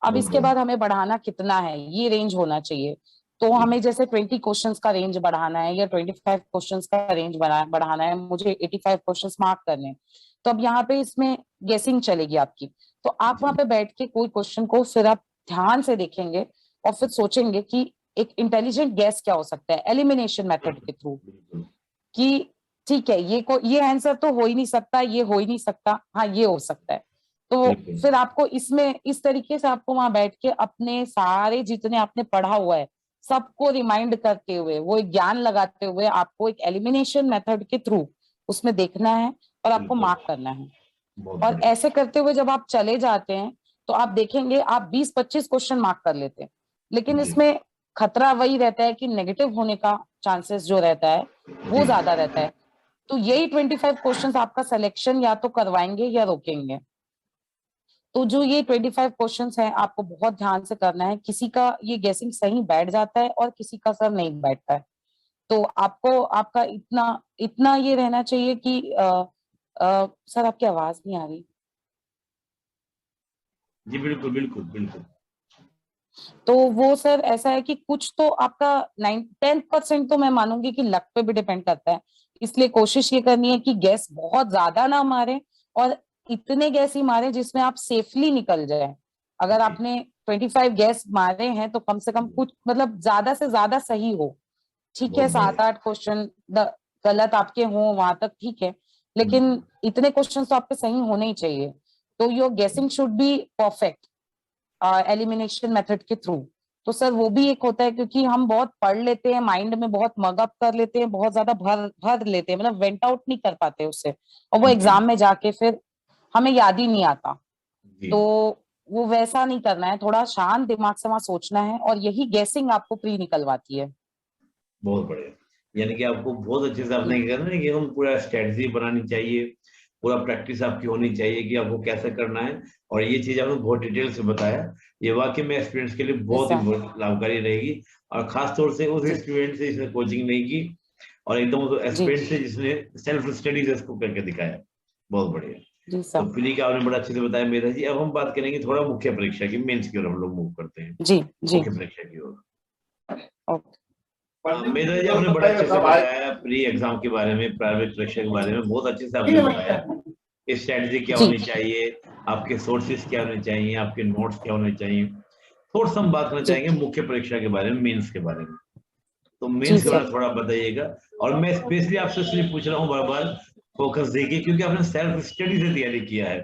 बहुत इसके बढ़िया। बाद हमें बढ़ाना कितना है, ये रेंज होना चाहिए। तो जी, हमें जैसे 20 क्वेश्चंस का रेंज बढ़ाना है या 25 क्वेश्चंस का रेंज बढ़ाना है, मुझे 85 क्वेश्चंस मार्क करने हैं। तो अब यहाँ पे इसमें गेसिंग चलेगी आपकी। तो आप वहां जी, पे बैठ के कोई क्वेश्चन को फिर आप ध्यान से देखेंगे और फिर सोचेंगे कि एक इंटेलिजेंट गैस क्या हो सकता है एलिमिनेशन मेथड के थ्रू, बिल्कुल, कि ठीक है ये आंसर तो हो ही नहीं सकता, ये हो ही नहीं सकता, हाँ ये हो सकता है। तो बिल्कुल, फिर आपको इसमें इस तरीके से आपको वहां बैठ के अपने सारे जितने आपने पढ़ा हुआ है सबको रिमाइंड करते हुए, वो एक ज्ञान लगाते हुए आपको एक एलिमिनेशन मेथड के थ्रू उसमें देखना है और आपको बिल्कुल, मार्क करना है। बहुत और बढ़िया। ऐसे करते हुए जब आप चले जाते हैं तो आप देखेंगे आप 20-25 क्वेश्चन मार्क कर लेते हैं, लेकिन जी, इसमें खतरा वही रहता है कि नेगेटिव होने का चांसेस जो रहता है वो जी, ज्यादा रहता है। तो यही 25 क्वेश्चंस आपका सिलेक्शन या तो करवाएंगे या रोकेंगे। तो जो ये 25 क्वेश्चंस हैं आपको बहुत ध्यान से करना है, किसी का ये गेसिंग सही बैठ जाता है और किसी का सर नहीं बैठता है। तो आपको आपका इतना इतना ये रहना चाहिए कि सर आपकी आवाज नहीं आ रही। जी, बिल्कुल, बिल्कुल, बिल्कुल। तो वो सर ऐसा है कि कुछ तो आपका 9-10% तो मैं मानूंगी कि लक पे भी डिपेंड करता है। इसलिए कोशिश ये करनी है कि गैस बहुत ज्यादा ना मारे और इतने गैस ही मारे जिसमें आप सेफली निकल जाए। अगर जी, आपने 25 गैस मारे हैं तो कम से कम जी, कुछ मतलब ज्यादा से ज्यादा सही हो। ठीक है, बहुत बढ़िया। 7-8 क्वेश्चन गलत आपके हों वहां तक ठीक है, लेकिन इतने क्वेश्चन तो आपके सही होने ही चाहिए। तो योर गेसिंग should be perfect elimination method के थ्रू। तो सर वो भी एक होता है, क्योंकि हम बहुत पढ़ लेते हैं, माइंड में बहुत मगअप कर लेते हैं, बहुत ज्यादा भर भर लेते हैं, मतलब वेंट आउट नहीं कर पाते उससे, और वो जी एग्जाम में जाके फिर हमें याद ही नहीं आता। जी। तो वो वैसा नहीं करना है, थोड़ा शांत दिमाग से वहां सोचना है, और यही गैसिंग आपको प्री निकलवाती है। बहुत बढ़िया। यानी कि आपको बहुत अच्छे से आपने जी क्या कहना है कि हम पूरा स्ट्रेटजी बनानी चाहिए, पूरा प्रैक्टिस आपकी होनी चाहिए कि आपको कैसे करना है। और ये चीज आपने बहुत डिटेल से बताया, ये वाकई में स्टूडेंट्स के लिए जी बहुत ही सर। लाभकारी रहेगी। और खास तौर से उस जी स्टूडेंट से जिसने कोचिंग नहीं की, और एकदम उस जी स्टूडेंट से जिसने सेल्फ स्टडी से इसको करके दिखाया। बहुत बढ़िया। जी तो सर। फ्री का आपने बड़ा अच्छे से बताया मेधा जी। अब हम बात करेंगे थोड़ा मुख्य परीक्षा की, मेंस की ओर हम लोग मूव करते हैं, जी जी। मुख्य परीक्षा की ओर। ओके। मेधा जी आपने बड़े अच्छे से बताया प्री एग्जाम के बारे में, प्राइवेट परीक्षा के बारे में बहुत अच्छे से आपने बताया। स्ट्रेटजी क्या जी होनी चाहिए, आपके सोर्सेज क्या होने चाहिए, आपके नोट्स क्या होने चाहिए। थोड़ा सा हम बात करना जी चाहेंगे मुख्य परीक्षा के बारे में, मेंस के बारे में। तो जी मेंस के बारे सर। में थोड़ा बताइएगा। और मैं स्पेशली आपसे इसलिए पूछ रहा हूँ बार बार, फोकस देखिए, क्योंकि आपने सेल्फ स्टडी से तैयारी किया है।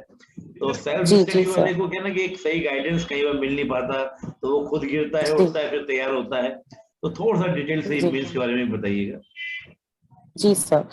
तो सेल्फ जी स्टडी जी वाले सर। को क्या ना कि एक सही गाइडेंस कई बार मिल नहीं पाता, तो वो खुद गिरता है, जी उठता है, फिर तैयार होता है। तो थोड़ा सा डिटेल से जी मेंस के बारे में बताइएगा। जी सर।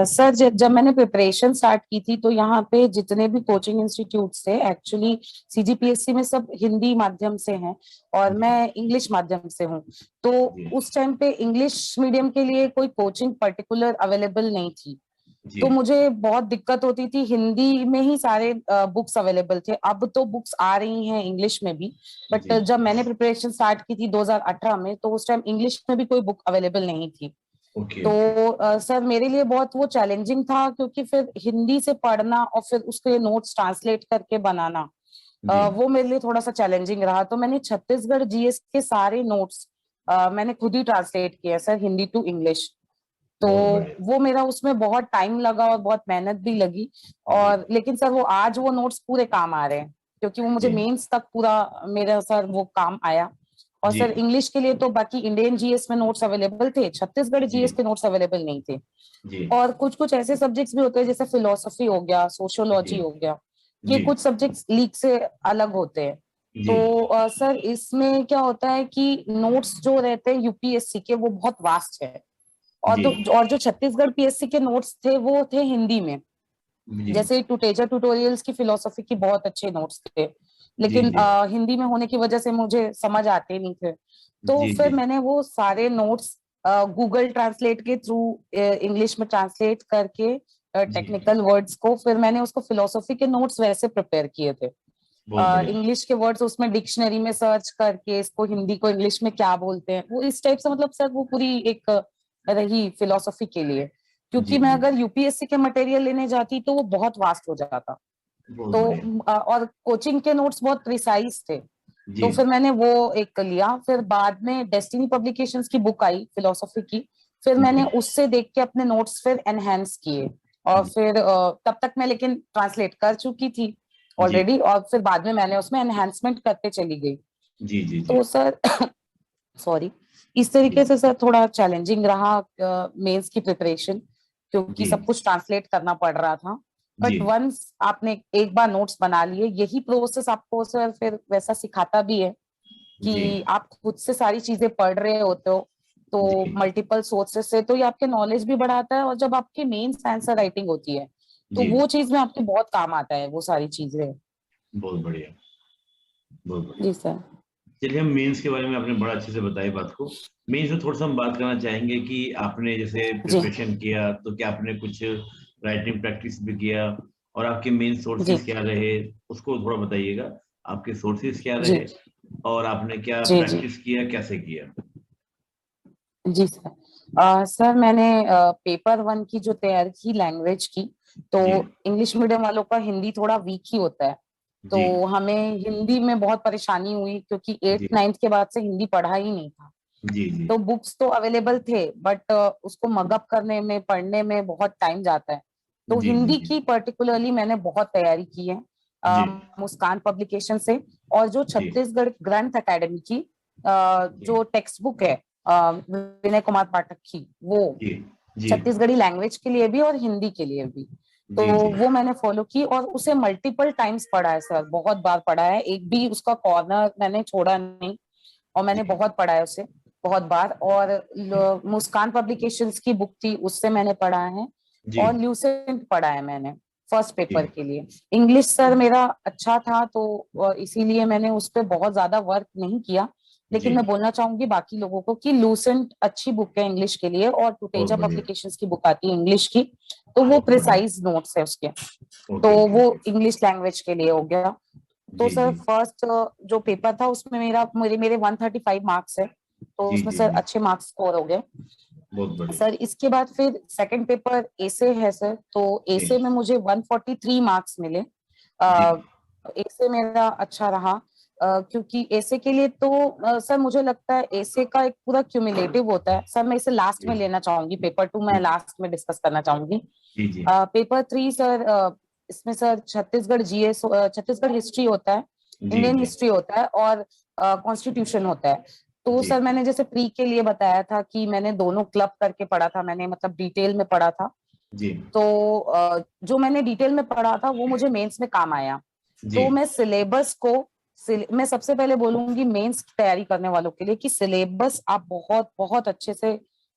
सर जब मैंने प्रिपरेशन स्टार्ट की थी, तो यहाँ पे जितने भी कोचिंग इंस्टीट्यूट्स थे, एक्चुअली सीजीपीएससी में सब हिंदी माध्यम से हैं, और जी मैं इंग्लिश माध्यम से हूँ। तो जी उस टाइम पे इंग्लिश मीडियम के लिए कोई कोचिंग पर्टिकुलर अवेलेबल नहीं थी। जी तो मुझे बहुत दिक्कत होती थी, हिंदी में ही सारे बुक्स अवेलेबल थे। अब तो बुक्स आ रही हैं इंग्लिश में भी, बट जी। जब मैंने प्रिपरेशन स्टार्ट की थी 2018 में, तो उस टाइम इंग्लिश में भी कोई बुक अवेलेबल नहीं थी। ओके तो ओके। सर मेरे लिए बहुत वो चैलेंजिंग था, क्योंकि फिर हिंदी से पढ़ना और फिर उसके नोट्स ट्रांसलेट करके बनाना, जी। वो मेरे लिए थोड़ा सा चैलेंजिंग रहा। तो मैंने छत्तीसगढ़ जीएस के सारे नोट्स मैंने खुद ही ट्रांसलेट किया सर, हिंदी टू इंग्लिश। तो बहुत बढ़िया। वो मेरा उसमें बहुत टाइम लगा और बहुत मेहनत भी लगी। जी और लेकिन सर वो आज वो नोट्स पूरे काम आ रहे हैं, क्योंकि वो मुझे जी मेंस तक पूरा मेरा सर वो काम आया। और जी सर इंग्लिश के लिए तो बाकी इंडियन जीएस में नोट्स अवेलेबल थे, छत्तीसगढ़ जी जीएस के नोट्स अवेलेबल नहीं थे। जी और कुछ कुछ ऐसे सब्जेक्ट्स भी होते हैं, जैसे फिलोसफी हो गया, जी सोशियोलॉजी हो गया, ये जी कुछ सब्जेक्ट्स लीग से अलग होते हैं। जी तो सर इसमें क्या होता है कि नोट्स जो रहते हैं यूपीएससी के, वो बहुत वास्ट है। जी और जो छत्तीसगढ़ पीएससी के नोट्स थे, वो थे हिंदी में। जी जैसे टूटेजा ट्यूटोरियल्स की फिलोसफी की बहुत अच्छे नोट्स थे, जी लेकिन जी हिंदी में होने की वजह से मुझे समझ आते नहीं थे। तो जी फिर जी मैंने वो सारे नोट्स गूगल ट्रांसलेट के थ्रू इंग्लिश में ट्रांसलेट करके जी। टेक्निकल वर्ड्स को, फिर मैंने उसको फिलोसफी के नोट्स वैसे प्रिपेयर किए थे। बहुत बढ़िया। इंग्लिश के वर्ड्स उसमें डिक्शनरी में सर्च करके, इसको हिंदी को इंग्लिश में क्या बोलते हैं, वो इस टाइप से, मतलब सर वो पूरी एक रही फिलोसफी के लिए। जी क्योंकि मैं जी। अगर यूपीएससी के मटेरियल लेने जाती तो वो बहुत वास्ट हो जाता। बहुत तो बढ़िया। और कोचिंग के नोट्स बहुत प्रिसाइज थे। जी तो फिर मैंने वो एक लिया, फिर बाद में डेस्टिनी पब्लिकेशंस की बुक आई फिलोसफी की, फिर जी मैंने उससे देख के अपने नोट्स फिर एनहेंस किए। और जी फिर तब तक मैं लेकिन ट्रांसलेट कर चुकी थी जी ऑलरेडी, और फिर बाद में मैंने उसमें एनहेंसमेंट करते चली गई। जी जी जी तो सर सॉरी, इस तरीके से सर थोड़ा चैलेंजिंग रहा मेंस की प्रिपरेशन, क्योंकि जी सब कुछ ट्रांसलेट करना पड़ रहा था। जी बट वंस आपने एक बार नोट्स बना लिए, यही प्रोसेस आपको सर फिर वैसा सिखाता भी है जी कि आप खुद से सारी चीजें पढ़ रहे होते हो, तो जी मल्टीपल सोर्सेस से, तो ये आपके नॉलेज भी बढ़ाता है। और जब आपकी मेंस आंसर राइटिंग होती है, तो जी। वो चीज में आपके बहुत काम आता है वो सारी चीजें। बहुत बढ़िया। बहुत बढ़िया। जी सर। चलिए, हम मेंस के बारे में आपने बड़ा अच्छे से बताई बात को। मेंस में थोड़ा सा हम बात करना चाहेंगे कि आपने जैसे जी प्रिपरेशन किया, तो क्या आपने कुछ राइटिंग प्रैक्टिस भी किया, और आपके मेन जी सोर्सेज क्या रहे, उसको थोड़ा बताइएगा। आपके सोर्सेज क्या जी रहे, और आपने क्या जी जी प्रैक्टिस किया, कैसे किया। जी सर। सर मैंने पेपर वन की जो तैयारी की लैंग्वेज की, तो जी इंग्लिश मीडियम वालों का हिंदी थोड़ा वीक ही होता है। तो जी हमें हिंदी में बहुत परेशानी हुई, क्योंकि एट्थ जी नाइन्थ के बाद से हिंदी पढ़ा ही नहीं था। जी जी तो बुक्स तो अवेलेबल थे, बट उसको मगअप करने में, पढ़ने में बहुत टाइम जाता है। तो जी जी हिंदी जी की पर्टिकुलरली मैंने बहुत तैयारी की है जी मुस्कान पब्लिकेशन से। और जो जी छत्तीसगढ़ ग्रंथ अकेडमी की जी जो टेक्स्ट बुक है विनय कुमार पाठक की, वो जी जी छत्तीसगढ़ी लैंग्वेज के लिए भी और हिंदी के लिए भी, तो जी जी वो मैंने फॉलो की और उसे मल्टीपल टाइम्स पढ़ा है सर, बहुत बार पढ़ा है, एक भी उसका कॉर्नर मैंने छोड़ा नहीं। और मैंने बहुत पढ़ा है उसे, बहुत बार। और मुस्कान पब्लिकेशंस की बुक थी, उससे मैंने पढ़ा है। जी और ल्यूसेंट पढ़ा है मैंने फर्स्ट जी पेपर के लिए। इंग्लिश सर मेरा अच्छा था, तो इसीलिए मैंने उस पर बहुत ज्यादा वर्क नहीं किया। जी। लेकिन मैं बोलना चाहूंगी बाकी लोगों को कि लूसेंट अच्छी बुक है इंग्लिश के लिए, और बहुत टुटेजा बढ़िया। पब्लिकेशंस की बुक आती है इंग्लिश की, तो वो बहुत बढ़िया। प्रिसाइज नोट्स है उसके। तो ओके ओके वो ओके। इंग्लिश लैंग्वेज के लिए हो गया। तो जी सर जी फर्स्ट जो पेपर था उसमें मेरे मेरे 135 मार्क्स है, तो जी उसमें जी सर जी। अच्छे मार्क्स स्कोर हो गए। बहुत बढ़िया। सर इसके बाद फिर सेकंड पेपर एसे है सर, तो जी एसे में मुझे 143 मार्क्स मिले। जी एसे मेरा अच्छा रहा, क्योंकि एसे के लिए तो सर मुझे लगता है एसे का एक पूरा क्यूमुलेटिव होता है सर। मैं इसे लास्ट में जी लेना चाहूंगी, पेपर 2 मैं जी लास्ट में डिस्कस करना चाहूंगी। जी जी पेपर 3 सर, इसमें sir Chhattisgarh GS, Chhattisgarh history होता है, जी इंडियन जी हिस्ट्री होता है, और कॉन्स्टिट्यूशन होता है। तो जी सर मैंने जैसे प्री के लिए बताया था कि मैंने दोनों क्लब करके पढ़ा था, मैंने मतलब डिटेल में पढ़ा था। जी तो जो मैंने डिटेल में पढ़ा था वो मुझे मेंस में काम आया। जी तो मैं सिलेबस को, मैं सबसे पहले बोलूंगी मेंस की तैयारी करने वालों के लिए कि सिलेबस आप बहुत बहुत अच्छे से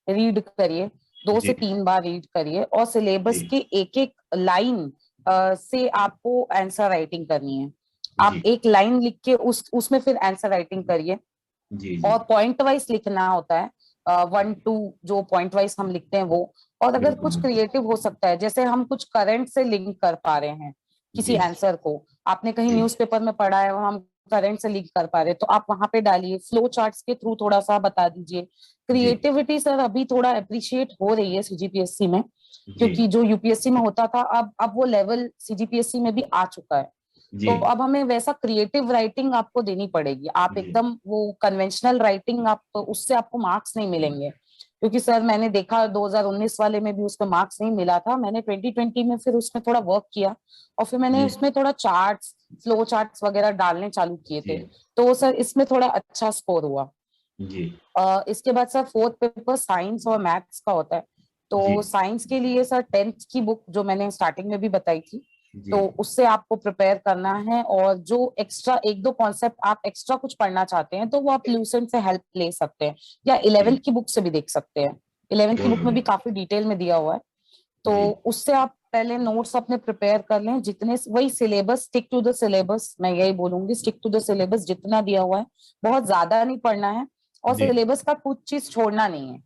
रीड करिए, दो जी से तीन बार रीड करिए, और सिलेबस जी के एक एक लाइन से आपको आंसर राइटिंग करनी है। आप जी एक लाइन लिख के उसमें फिर आंसर राइटिंग करिए। जी जी। और पॉइंट वाइज लिखना होता है, 1 2 जो पॉइंट वाइज हम लिखते हैं वो। और अगर बिल्कुल कुछ बिल्कुल। क्रिएटिव हो सकता है, जैसे हम कुछ करंट से लिंक कर पा रहे हैं किसी जी आंसर को, आपने कहीं जी न्यूज़पेपर में पढ़ा है और हम करंट से लिंक कर पा रहे हैं, तो आप वहां पे डालिए, फ्लो चार्ट्स के थ्रू थोड़ा सा बता दीजिए। जी क्रिएटिविटी सर अभी थोड़ा अप्रिशिएट हो रही है सीजीपीएससी में, जी क्योंकि जो यूपीएससी में होता था अब वो लेवल सीजीपीएससी में भी आ चुका है। जी तो अब हमें वैसा क्रिएटिव राइटिंग आपको देनी पड़ेगी। आप जी एकदम वो कन्वेंशनल राइटिंग, आप उससे आपको मार्क्स नहीं मिलेंगे। क्योंकि सर मैंने देखा 2019 वाले में भी उसमें मार्क्स नहीं मिला था, मैंने 2020 में फिर उसमें थोड़ा वर्क किया, और फिर मैंने जी उसमें थोड़ा चार्ट्स, फ्लो चार्ट्स वगैरह डालने चालू किए थे। जी तो सर इसमें थोड़ा अच्छा स्कोर हुआ। जी इसके बाद सर फोर्थ पेपर साइंस और मैथ्स का होता है। जी तो साइंस के लिए सर 10th की बुक जो मैंने स्टार्टिंग में भी बताई थी, जी तो उससे आपको प्रिपेयर करना है। और जो एक्स्ट्रा एक दो कॉन्सेप्ट आप एक्स्ट्रा कुछ पढ़ना चाहते हैं, तो वो आप ल्यूसेंट से हेल्प ले सकते हैं, या 11th जी। की बुक से भी देख सकते हैं। 11th की बहुत बुक में भी बढ़िया। काफी डिटेल में दिया हुआ है। तो जी उससे आप पहले नोट्स अपने प्रिपेयर कर लें, जितने वही syllabus, stick to the syllabus, मैं यही बोलूंगी, स्टिक टू द सिलेबस जितना दिया हुआ है, बहुत ज्यादा नहीं पढ़ना है, और जी। सिलेबस का कुछ चीज छोड़ना नहीं है,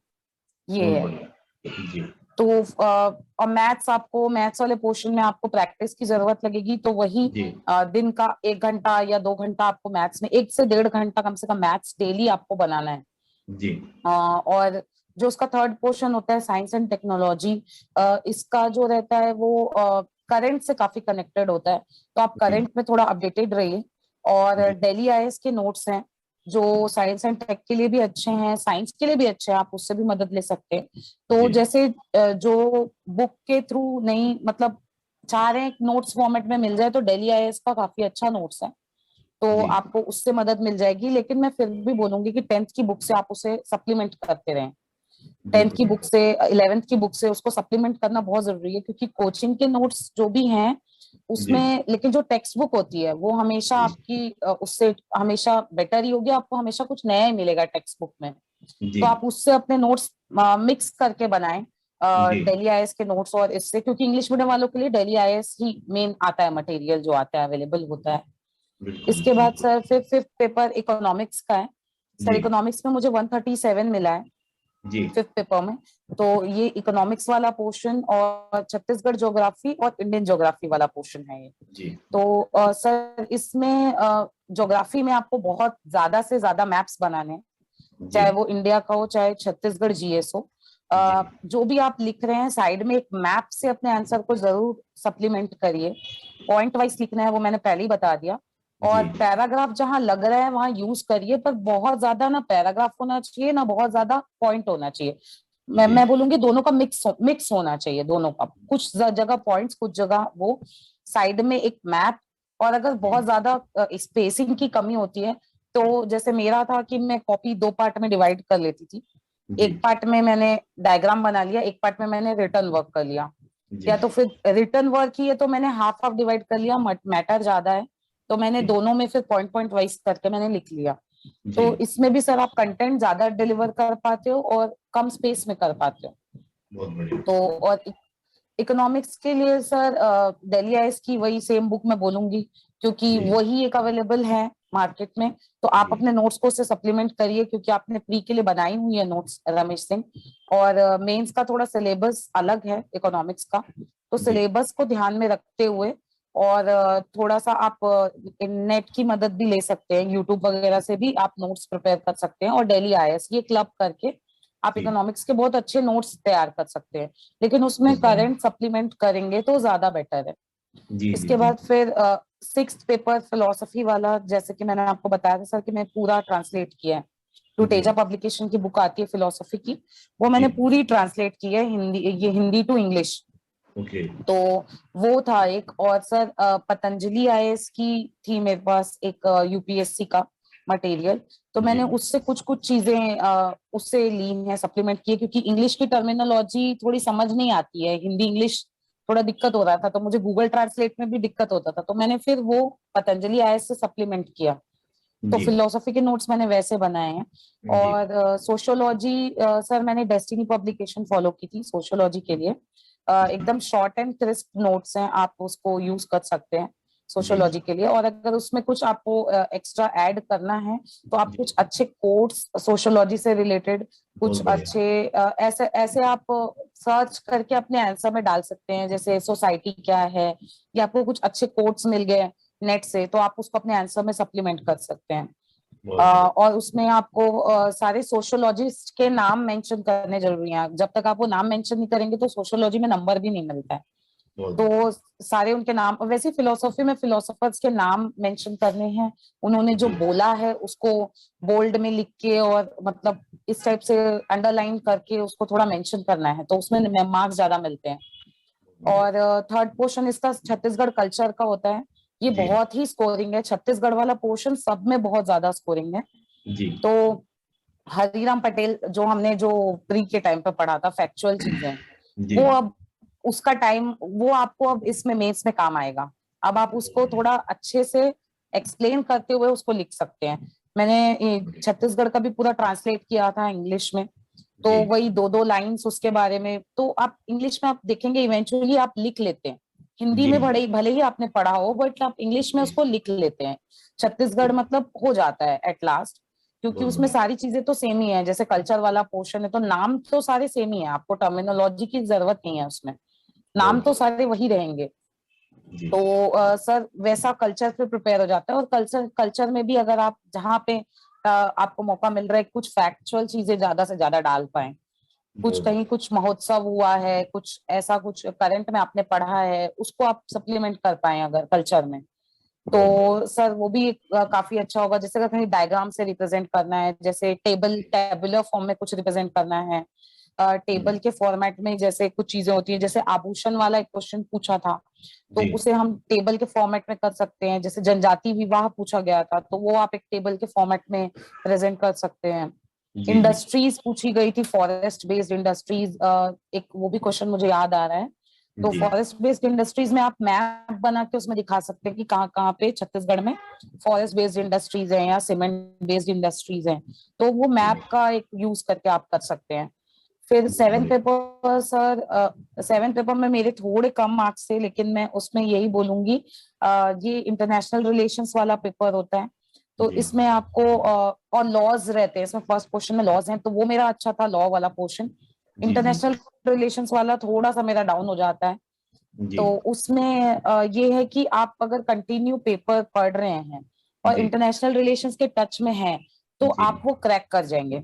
ये बहुत है। बढ़िया। जी तो और मैथ्स, आपको मैथ्स वाले पोर्शन में आपको प्रैक्टिस की जरूरत लगेगी, तो वही जी दिन का 1 घंटा या 2 घंटा आपको मैथ्स में, 1 से 1.5 घंटा कम से कम मैथ्स डेली आपको बनाना है। जी और जो उसका थर्ड पोर्शन होता है साइंस एंड टेक्नोलॉजी, इसका जो रहता है वो करंट से काफी कनेक्टेड होता है, तो आप जी करंट में थोड़ा अपडेटेड रहिए। और जी दिल्ली आईएएस के नोट्स हैं जो साइंस एंड टेक के लिए भी अच्छे हैं, साइंस के लिए भी अच्छे हैं, आप उससे भी मदद ले सकते हैं। तो जी जैसे जो बुक के थ्रू नहीं, मतलब चाह रहे हैं नोट्स फॉर्मेट में मिल जाए, तो दिल्ली आईएएस का काफी अच्छा नोट्स है, तो जी आपको उससे मदद मिल जाएगी। लेकिन मैं फिर भी बोलूंगी कि 10th की बुक से आप उसे सप्लीमेंट करते रहें। 10th बिल्कुल की बुक बिल्कुल। से, 11th की बुक से उसको सप्लीमेंट करना बहुत जरूरी है, क्योंकि कोचिंग के नोट्स जो भी हैं जी उसमें, लेकिन जो टेक्स्ट बुक होती है वो हमेशा जी आपकी उससे हमेशा बेटर ही होगी, आपको हमेशा कुछ नया ही मिलेगा टेक्स्ट बुक में। जी तो आप उससे अपने नोट्स मिक्स करके बनाएं, जी दिल्ली आईएएस के नोट्स और इससे, क्योंकि इंग्लिश मीडियम वालों के लिए दिल्ली आईएएस ही मेन आता है, मटेरियल जो आता है अवेलेबल होता है। बिल्कुल इसके बाद बिल्कुल। सर फिर फिफ्थ पेपर इकोनॉमिक्स का है। सर जी इकोनॉमिक्स में मुझे 137 मिला है जी फिफ्थ पेपर में। तो ये इकोनॉमिक्स वाला पोर्शन, और छत्तीसगढ़ ज्योग्राफी और इंडियन ज्योग्राफी वाला पोर्शन है ये। जी तो सर इसमें ज्योग्राफी में आपको बहुत ज्यादा से ज्यादा मैप्स बनाने हैं, जी चाहे वो इंडिया का हो चाहे छत्तीसगढ़ जीएस हो। जी जो भी आप लिख रहे हैं साइड में एक मैप से अपने आंसर को जरूर सप्लीमेंट करिए। पॉइंट वाइज लिखना है वो मैंने पहले ही बता दिया। जी और पैराग्राफ जहां लग रहा है वहां यूज करिए, पर बहुत ज्यादा ना पैराग्राफ होना चाहिए ना बहुत ज्यादा पॉइंट होना चाहिए। जी मैं बोलूंगी दोनों का मिक्स होना चाहिए, दोनों का, कुछ जगह पॉइंट्स, कुछ जगह वो साइड में एक मैप। और अगर बहुत ज्यादा स्पेसिंग की कमी होती है, तो जैसे मेरा था कि मैं कॉपी 2 पार्ट में डिवाइड कर लेती थी। जी एक पार्ट में मैंने डायग्राम बना लिया, एक पार्ट में मैंने रिटर्न वर्क कर लिया। जी या तो फिर रिटर्न वर्क ही है तो मैंने हाफ हाफ डिवाइड कर लिया, मैटर ज्यादा है तो मैंने जी दोनों में फिर पॉइंट पॉइंट वाइज करके मैंने लिख लिया। तो जी, इसमें भी सर आप कंटेंट ज्यादा डिलीवर कर पाते हो और कम स्पेस में कर पाते हो। बहुत बढ़िया। तो और इकोनॉमिक्स के लिए सर दिल्ली आईएएस की वही सेम बुक मैं बोलूंगी, क्योंकि जी, वही एक अवेलेबल है मार्केट में। तो आप जी, अपने नोट्स को उससे सप्लीमेंट करिए, क्योंकि आपने प्री के लिए बनाई हुई है नोट्स रमेश सिंह। और मेंस का थोड़ा सिलेबस अलग है इकोनॉमिक्स का, तो जी, सिलेबस को ध्यान में रखते हुए और थोड़ा सा आप नेट की मदद भी ले सकते हैं, यूट्यूब वगैरह से भी आप नोट्स प्रिपेयर कर सकते हैं। और दिल्ली आईएएस ये क्लब करके आप जी, इकोनॉमिक्स के बहुत अच्छे नोट्स तैयार कर सकते हैं, लेकिन उसमें बहुत बढ़िया। करंट सप्लीमेंट करेंगे तो ज्यादा बेटर है। जी, जी, इसके जी, बाद फिर सिक्स्थ पेपर फिलोसफी वाला, जैसे कि मैंने आपको बताया था सर कि मैं पूरा ट्रांसलेट किया है। जी, टूटेजा पब्लिकेशन की बुक आती है फिलोसफी की, वो जी, मैंने पूरी ट्रांसलेट की है हिंदी, ये हिंदी टू इंग्लिश। ओके, तो वो था एक। और सर पतंजलि आईएएस की थी मेरे पास एक यूपीएससी का मटेरियल, तो जी, मैंने उससे कुछ कुछ चीजें उससे ली हैं, सप्लीमेंट किए, क्योंकि इंग्लिश की टर्मिनोलॉजी थोड़ी समझ नहीं आती है, हिंदी इंग्लिश थोड़ा दिक्कत हो रहा था, तो मुझे गूगल ट्रांसलेट में भी दिक्कत होता था, तो मैंने फिर वो पतंजलि आईएएस से सप्लीमेंट किया। तो जी, फिलोसफी के नोट्स मैंने वैसे बनाए हैं। जी, और सोशियोलॉजी सर मैंने डेस्टिनी पब्लिकेशन फॉलो की थी सोशियोलॉजी के लिए। एकदम शॉर्ट एंड क्रिस्प नोट्स हैं, आप उसको यूज कर सकते हैं जी, सोशियोलॉजी के लिए। और अगर उसमें कुछ आपको एक्स्ट्रा ऐड करना है, तो आप जी, कुछ अच्छे कोट्स सोशियोलॉजी से रिलेटेड, कुछ बहुत बढ़िया। अच्छे ऐसे ऐसे आप सर्च करके अपने आंसर में डाल सकते हैं, जैसे सोसाइटी क्या है, या आपको कुछ अच्छे कोट्स मिल गए नेट से, तो आप उसको अपने आंसर में सप्लीमेंट कर सकते हैं। बहुत बढ़िया। और उसमें आपको सारे सोशियोलॉजिस्ट के नाम मेंशन करने जरूरी हैं, जब तक आप वो नाम मेंशन नहीं करेंगे तो सोशियोलॉजी में नंबर भी नहीं मिलता है। बहुत बढ़िया। तो सारे उनके नाम, और वैसे फिलोसॉफी में फिलोसोफर्स के नाम मेंशन करने हैं, उन्होंने जो जी, बोला है उसको बोल्ड में लिख के और मतलब इस टाइप से अंडरलाइन करके उसको थोड़ा मेंशन करना है, तो उसमें मार्क्स ज्यादा मिलते हैं। बढ़िया। और थर्ड पोर्शन इसका छत्तीसगढ़ कल्चर का होता है, ये जी, बहुत ही स्कोरिंग है, छत्तीसगढ़ वाला पोर्शन सब में बहुत ज्यादा स्कोरिंग है। जी, तो हरीराम पटेल जो हमने जो प्री के टाइम पे पढ़ा था फैक्चुअल चीजें, जी, वो अब उसका टाइम वो आपको अब इसमें मेंस में काम आएगा। अब आप उसको थोड़ा अच्छे से एक्सप्लेन करते हुए उसको लिख सकते हैं। मैंने बढ़िया। छत्तीसगढ़ का भी पूरा ट्रांसलेट किया था इंग्लिश में, तो जी, वही दो दो लाइंस उसके बारे में, तो आप इंग्लिश में आप देखेंगे इवेंचुअली आप लिख लेते हैं। हिंदी जी, में जी, भले भले ही आपने पढ़ा हो, बट आप इंग्लिश में जी, उसको लिख लेते हैं। जी, छत्तीसगढ़ मतलब हो जाता है एट लास्ट, क्योंकि बहुत उसमें बढ़िया। सारी चीजें तो सेम ही है, जैसे कल्चर वाला पोर्शन है तो नाम तो सारे सेम ही है, आपको टर्मिनोलॉजी की जरूरत नहीं है उसमें, बहुत नाम तो बढ़िया। सारे वही रहेंगे। जी, तो सर वैसा कल्चर पे प्रिपेयर हो जाता है। और कल्चर कल्चर में भी अगर आप जहाँ पे आपको मौका मिल रहा है कुछ फैक्चुअल चीजें ज्यादा से ज्यादा डाल पाए, कुछ बहुत कहीं बढ़िया। कुछ महोत्सव हुआ है, कुछ ऐसा कुछ करंट में आपने पढ़ा है, उसको आप सप्लीमेंट कर पाए अगर कल्चर में, बहुत बढ़िया। तो सर वो भी काफी अच्छा होगा। जैसे अगर कहीं डायग्राम से रिप्रेजेंट करना है, जैसे टेबल जी, टेबुलर फॉर्म में कुछ रिप्रेजेंट करना है, टेबल जी, के फॉर्मेट में जैसे कुछ चीजें होती है, जैसे आभूषण वाला एक क्वेश्चन पूछा था, तो जी, उसे हम टेबल के फॉर्मेट में कर सकते हैं। जैसे जनजाति विवाह पूछा गया था, तो वो आप एक टेबल के फॉर्मेट में प्रेजेंट कर सकते हैं। जी, जी, इंडस्ट्रीज पूछी गई थी, फॉरेस्ट बेस्ड इंडस्ट्रीज, एक वो भी क्वेश्चन मुझे याद आ रहा है। तो जी, फॉरेस्ट बेस्ड इंडस्ट्रीज में आप मैप बना के उसमें दिखा सकते हैं कि कहाँ कहाँ पे छत्तीसगढ़ में फॉरेस्ट बेस्ड इंडस्ट्रीज हैं या सीमेंट बेस्ड इंडस्ट्रीज हैं, तो वो मैप का एक यूज करके आप कर सकते हैं। फिर बहुत सेवन बढ़िया। पेपर सर, सेवन पेपर में मेरे थोड़े कम मार्क्स थे, लेकिन मैं उसमें यही बोलूंगी, ये इंटरनेशनल रिलेशंस वाला पेपर होता है, तो जी, इसमें आपको और लॉज रहते हैं, इसमें फर्स्ट क्वेश्चन में लॉज हैं, तो वो मेरा अच्छा था लॉ वाला पोर्शन। जी, जी, इंटरनेशनल रिलेशंस वाला थोड़ा सा मेरा डाउन हो जाता है। जी, तो उसमें ये है कि आप अगर कंटिन्यू पेपर पढ़ रहे हैं और जी, इंटरनेशनल रिलेशंस के टच में हैं, तो जी, आप वो क्रैक कर जाएंगे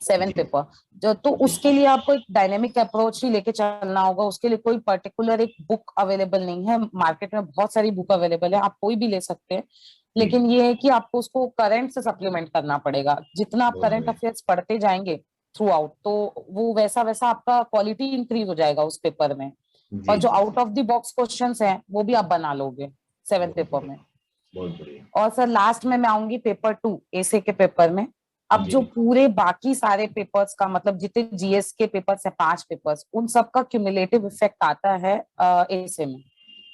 सेवन जी, पेपर। जो तो जी, उसके लिए आपको एक डायनेमिक अप्रोच ही लेके चलना होगा, उसके लिए कोई पर्टिकुलर एक बुक अवेलेबल नहीं है, मार्केट में बहुत सारी बुक अवेलेबल है, आप कोई भी ले सकते हैं। जी, लेकिन ये है कि आपको उसको करंट से सप्लीमेंट करना पड़ेगा, जितना आप बहुत करंट बढ़िया। अफेयर्स पढ़ते जाएंगे थ्रू आउट, तो वो वैसा वैसा आपका क्वालिटी इंक्रीज हो जाएगा उस पेपर में। और जी, जो जी, आउट जी, ऑफ द बॉक्स क्वेश्चंस हैं वो भी आप बना लोगे सेवन बहुत पेपर बढ़िया, में। बहुत बढ़िया। और सर लास्ट में मैं आऊंगी पेपर टू एसे के पेपर में। अब जी, जो पूरे बाकी सारे पेपर्स का मतलब जितने जीएस के पेपर्स है 5 पेपर्स, उन सब का क्यूमुलेटिव इफेक्ट आता है एसे में।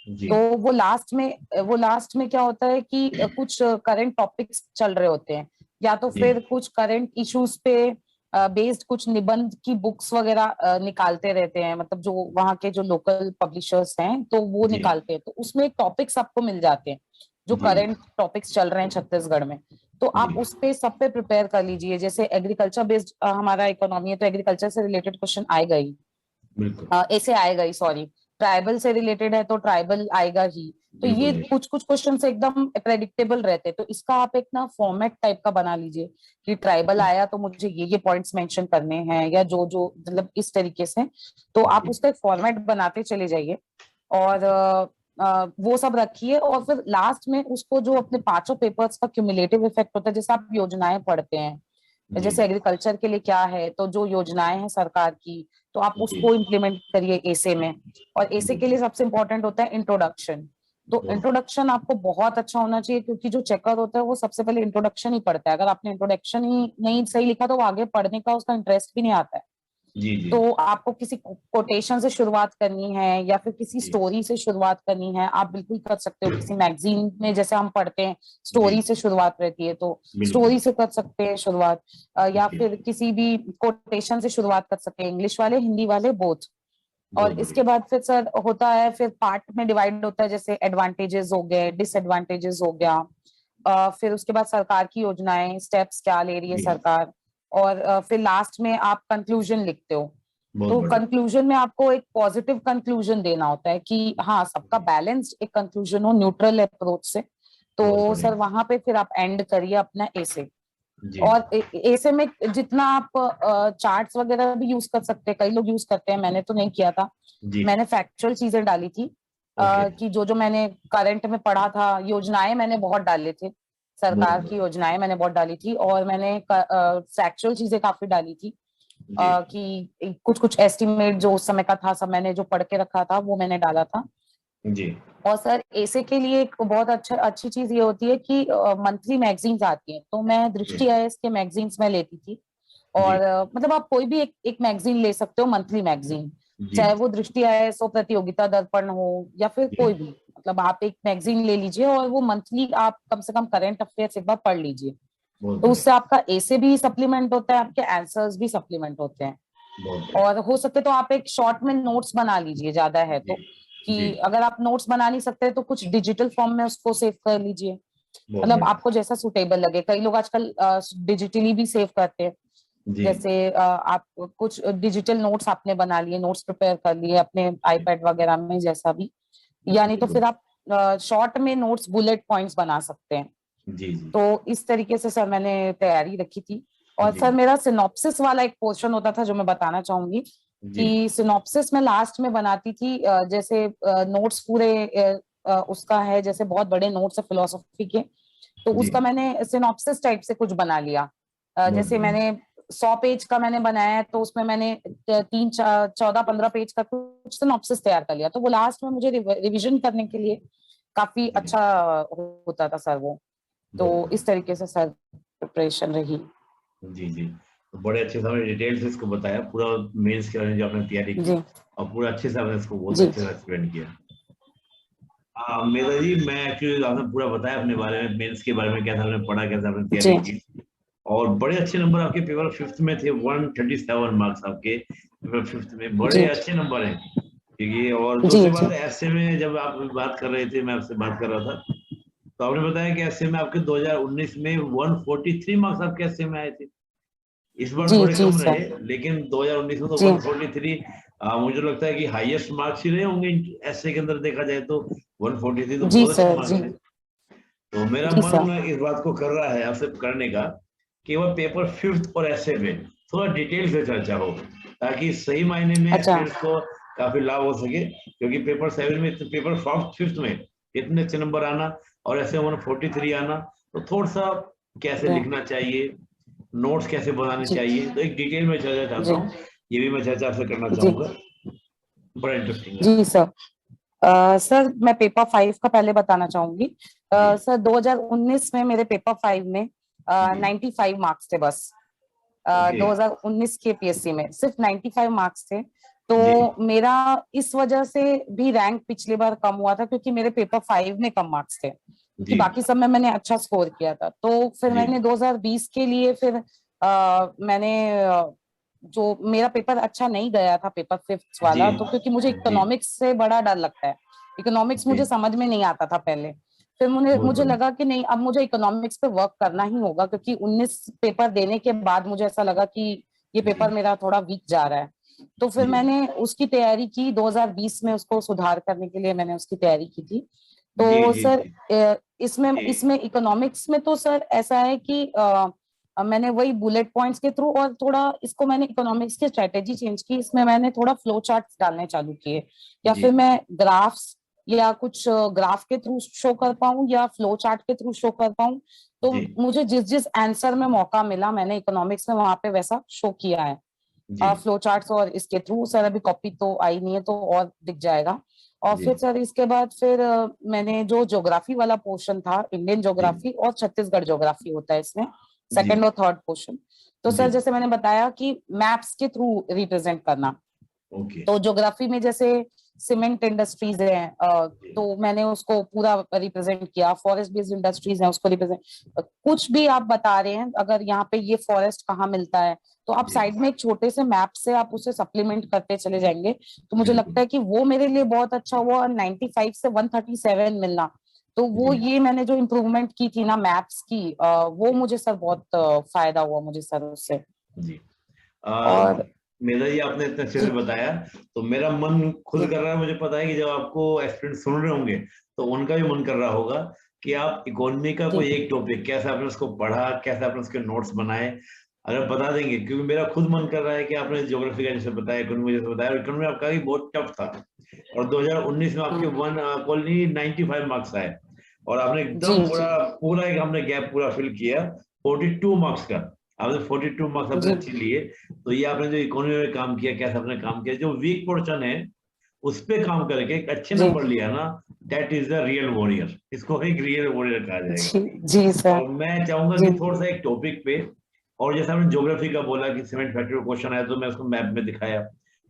जी, तो वो लास्ट में क्या होता है कि कुछ करंट टॉपिक्स चल रहे होते हैं, या तो फिर कुछ करंट इश्यूज पे बेस्ड कुछ निबंध की बुक्स वगैरह निकालते रहते हैं, मतलब जो वहाँ के जो लोकल पब्लिशर्स हैं तो वो जी निकालते हैं, तो उसमें टॉपिक्स आपको मिल जाते हैं जो जी करंट टॉपिक्स चल रहे हैं छत्तीसगढ़ में। तो आप जी उस पे सब पे प्रिपेयर कर लीजिए। जैसे एग्रीकल्चर बेस्ड हमारा इकोनॉमी है, तो एग्रीकल्चर से रिलेटेड क्वेश्चन आएगा ही, बिल्कुल ऐसे आएगा ही, सॉरी, ट्राइबल से रिलेटेड है तो ट्राइबल आएगा ही। तो बिल्कुल ये जी कुछ कुछ क्वेश्चन एकदम प्रेडिक्टेबल रहते हैं, तो इसका आप एक ना फॉर्मेट टाइप का बना लीजिए कि ट्राइबल जी आया तो मुझे ये पॉइंट्स मेंशन करने हैं, या जो जो मतलब इस तरीके से। तो आप जी उसका एक फॉर्मेट बनाते चले जाइए, और वो सब रखिए, और फिर लास्ट में उसको जो अपने पांचों पेपर्स का क्यूमुलेटिव इफेक्ट होता है, जैसे आप योजनाएं पढ़ते हैं, जी जैसे एग्रीकल्चर के लिए क्या है, तो जो योजनाएं हैं सरकार की, तो आप जी उसको इम्प्लीमेंट करिए एसे में। और एसे के बिल्कुल लिए सबसे इंपॉर्टेंट होता है इंट्रोडक्शन। तो बहुत इंट्रोडक्शन आपको बहुत अच्छा होना चाहिए, क्योंकि जो चेकर होता है वो सबसे पहले इंट्रोडक्शन ही पढ़ता है। अगर आपने इंट्रोडक्शन ही नहीं सही लिखा तो वो आगे पढ़ने का उसका इंटरेस्ट भी नहीं आता है। जी जी तो आपको किसी कोटेशन से शुरुआत करनी है, या फिर किसी जी स्टोरी से शुरुआत करनी है, आप बिल्कुल कर सकते हो। किसी मैगजीन में जैसे हम पढ़ते हैं जी स्टोरी से शुरुआत रहती है, तो बिल्कुल स्टोरी से कर सकते हैं शुरुआत, या जी फिर किसी भी कोटेशन से शुरुआत कर सकते हैं, इंग्लिश वाले हिंदी वाले बोथ। और बहुत इसके बढ़िया बाद फिर सर होता है, फिर पार्ट में डिवाइड होता है, जैसे एडवांटेजेस हो गए, डिसएडवांटेजेस हो गया, फिर उसके बाद सरकार की योजनाएं, स्टेप्स क्या ले रही है जी सरकार, और फिर लास्ट में आप कंक्लूजन लिखते हो। बहुत तो बढ़िया कंक्लूजन में आपको एक पॉजिटिव कंक्लूजन देना होता है कि हाँ सबका जी बैलेंस्ड एक कंक्लूजन हो, न्यूट्रल अप्रोच से। बहुत तो बढ़िया सर वहां पे फिर आप एंड करिए अपना ऐसे। जी और ऐसे में जितना आप चार्ट्स वगैरह भी यूज कर सकते हैं, कई लोग यूज करते हैं, मैंने तो नहीं किया था। जी मैंने फैक्चुअल चीजें डाली थी, ओके कि जो जो मैंने करंट में पढ़ा था, योजनाएं मैंने बहुत डाले थे, बहुत सरकार की बढ़िया योजनाएं मैंने बहुत डाली थी, और मैंने फैक्चुअल चीजें काफी डाली थी, जी कि कुछ कुछ एस्टिमेट जो उस समय का था सब मैंने जो पढ़ के रखा था वो मैंने डाला था। जी और सर ऐसे के लिए एक बहुत अच्छी चीज ये होती है कि मंथली मैगजीन्स आती हैं, तो मैं जी दृष्टि आईएएस के मैगजीन्स में लेती थी। जी और मतलब आप कोई भी एक मैगजीन ले सकते हो, मंथली मैगजीन, जी चाहे वो दृष्टि आईएएस हो, प्रतियोगिता दर्पण हो, या फिर जी कोई भी, मतलब आप एक मैगजीन ले लीजिए और वो मंथली आप कम से कम करंट अफेयर्स एक बार पढ़ लीजिए। बहुत तो बढ़िया उससे आपका ऐसे भी सप्लीमेंट होता है, आपके आंसर्स भी सप्लीमेंट होते हैं। बहुत बढ़िया और हो सके तो आप एक शॉर्ट में नोट्स बना लीजिए, ज्यादा है जी तो, जी कि अगर आप नोट्स बना नहीं सकते तो कुछ डिजिटल फॉर्म में उसको सेव कर लीजिए। बहुत मतलब बढ़िया आपको जैसा सुटेबल लगे, कई लोग आजकल डिजिटली भी सेव करते हैं। जी जैसे आप कुछ डिजिटल नोट्स आपने बना लिए, नोट्स प्रिपेयर कर लिए अपने जी आईपैड वगैरह में, जैसा भी, यानी तो बिल्कुल फिर आप शॉर्ट में नोट्स बुलेट पॉइंट्स बना सकते हैं। जी जी तो इस तरीके से सर मैंने तैयारी रखी थी। और जी सर मेरा सिनॉप्सिस वाला एक पोर्शन होता था जो मैं बताना चाहूंगी, जी कि सिनॉप्सिस में लास्ट में बनाती थी, जैसे नोट्स पूरे उसका है, जैसे बहुत बड़े नोट्स है फिलोसफी के, तो जी उसका मैंने सिनॉप्सिस टाइप से कुछ बना लिया। बहुत जैसे बढ़िया मैंने 100 पेज का मैंने बनाया है, तो उसमें मैंने 14-15 पेज का कुछ सिनॉप्सिस तैयार कर लिया, तो वो लास्ट में मुझे रिविजन करने के लिए काफी जी अच्छा होता था सर वो। तो बहुत बढ़िया इस तरीके से सर प्रिपरेशन रही। जी जी तो बड़े अच्छे से आपने डिटेल से इसको बताया पूरा मेंस के बारे में जो आपने तैयारी की जी और पूरा अच्छे से आपने इसको बहुत जी अच्छे से एक्सप्लेन किया मेरा जी मैं एक्चुअली आपने पूरा बताया अपने बारे में मेंस के बारे में कैसे आपने पढ़ा कैसे आपने तैयारी जी की और बड़े अच्छे नंबर आपके पेपर फिफ्थ में थे 137 मार्क्स आपके पेपर फिफ्थ में बड़े जी अच्छे नंबर हैं क्योंकि और जी दूसरी जी बात ऐसे में जब आप बात कर रहे थे मैं आपसे बात कर रहा था तो आपने बताया कि ऐसे में आपके 2019 में 143 मार्क्स आपके ऐसे में आए थे इस बार जी थोड़े जी कम सर रहे लेकिन 2019 में तो जी 143 मुझे लगता है कि हाईएस्ट मार्क्स ही रहे होंगे ऐसे के अंदर देखा जाए तो 143 तो जी बहुत अच्छे सर मार्क्स जी हैं तो मेरा जी सर मन इस बात को कर रहा है आपसे करने का कि वह पेपर फिफ्थ और ऐसे में थोड़ा डिटेल से चर्चा हो ताकि सही मायने में अच्छा एस्पिरेंट्स को काफी लाभ हो सके क्योंकि पेपर सेवन में पेपर फिफ्थ में इतने अच्छे नंबर आना और ऐसे 143 आना तो थोड़ा सा कैसे जी लिखना चाहिए नोट्स कैसे बनाने जी चाहिए तो एक डिटेल में चर्चा चाहता जी हूँ ये भी मैं चर्चा आपसे करना जी चाहूंगा बड़ा इंटरेस्टिंग है जी सर। सर मैं पेपर 5 का पहले बताना चाहूंगी। जी सर 2019 में मेरे पेपर 5 में जी 95 मार्क्स थे बस। ओके 2019 के पीएससी में सिर्फ 95 मार्क्स थे। जी तो मेरा इस वजह से भी रैंक पिछली बार कम हुआ था, क्योंकि मेरे पेपर 5 में कम मार्क्स थे। कि जी बाकी सब में मैंने अच्छा स्कोर किया था। तो फिर जी मैंने 2020 के लिए फिर मैंने जो मेरा पेपर अच्छा नहीं गया था, पेपर फिफ्थ जी वाला, तो क्योंकि मुझे जी इकोनॉमिक्स से बड़ा डर लगता है। इकोनॉमिक्स जी, मुझे समझ में नहीं आता था पहले। फिर मुझे बहुत मुझे बढ़िया। लगा कि नहीं, अब मुझे इकोनॉमिक्स पे वर्क करना ही होगा, क्योंकि 19 पेपर देने के बाद मुझे ऐसा लगा कि ये पेपर जी मेरा थोड़ा वीक जा रहा है। तो फिर जी मैंने उसकी तैयारी की 2020 में, उसको सुधार करने के लिए मैंने उसकी तैयारी की थी। जी तो जी सर जी इसमें जी इसमें इकोनॉमिक्स में तो सर ऐसा है कि मैंने वही बुलेट पॉइंट्स के थ्रू, और थोड़ा इसको मैंने इकोनॉमिक्स की स्ट्रेटेजी चेंज की, इसमें मैंने थोड़ा फ्लो चार्ट्स डालने चालू किए, या जी फिर मैं ग्राफ्स या कुछ ग्राफ के थ्रू शो कर पाऊं या फ्लो चार्ट के थ्रू शो कर पाऊं। तो जी मुझे जिस जिस आंसर में मौका मिला, मैंने इकोनॉमिक्स में वहां पे वैसा शो किया है। जी फ्लो चार्ट्स और इसके थ्रू सर, अभी कॉपी तो आई नहीं है तो और दिख जाएगा। और जी फिर सर इसके बाद फिर मैंने जो ज्योग्राफी वाला पोर्शन था, इंडियन जी ज्योग्राफी और छत्तीसगढ़ ज्योग्राफी होता है इसमें, जी सेकंड और थर्ड पोर्शन। तो जी सर जैसे मैंने बताया कि मैप्स के थ्रू रिप्रेजेंट करना, ओके। तो ज्योग्राफी में जैसे सीमेंट इंडस्ट्रीज है, जी तो मैंने उसको पूरा रिप्रेजेंट किया। फॉरेस्ट बेस्ड इंडस्ट्रीज है, उसको रिप्रेजेंट, कुछ भी आप बता रहे हैं, अगर यहाँ पे ये फॉरेस्ट कहाँ मिलता है, तो आप जी साइड में एक छोटे से मैप से आप उसे सप्लीमेंट करते चले जाएंगे। तो मुझे लगता बिल्कुल। है कि वो मेरे लिए बहुत अच्छा हुआ। 95 से 137 मिलना, तो वो जी ये मैंने जो इम्प्रूवमेंट की थी ना मैप्स की, वो मुझे सर बहुत फायदा हुआ मुझे सर उससे। जी और मेरा ये आपने इतने अच्छे से जी बताया, तो मेरा मन खुद जी कर रहा है। मुझे पता है कि जब आपको एस्पिरेंट सुन रहे होंगे तो उनका भी मन कर रहा होगा कि आप इकोनॉमी का जी कोई एक टॉपिक कैसे आपने उसको पढ़ा, कैसे आपने उसके नोट्स बनाए, अगर बता देंगे। क्योंकि मेरा खुद मन कर रहा है कि आपने ज्योग्राफी का जैसे बताया, इकोनॉमी जैसे बताया, और इकोनॉमी आपका भी बहुत टफ था, और 2019 में आपके हाँ, वन ओनली 95 मार्क्स आए, और आपने जी एकदम जी पूरा पूरा एक हमने गैप पूरा फिल किया 42 मार्क्स का। आपने 42 मार्क्स अपने जी अच्छे लिए। तो ये आपने जो इकोनॉमी में काम किया, कैसे आपने काम किया, जो वीक पोर्शन है उस पे काम करके एक अच्छे जी नंबर लिया ना, that is the real warrior. इसको एक रियल वॉरियर कहा जाएगा। जी जी सर। और मैं चाहूंगा जी कि थोड़ा सा एक टॉपिक पे, और जैसे हमने ज्योग्राफी का बोला कि सीमेंट फैक्ट्री का क्वेश्चन आया तो मैं उसको मैप में दिखाया,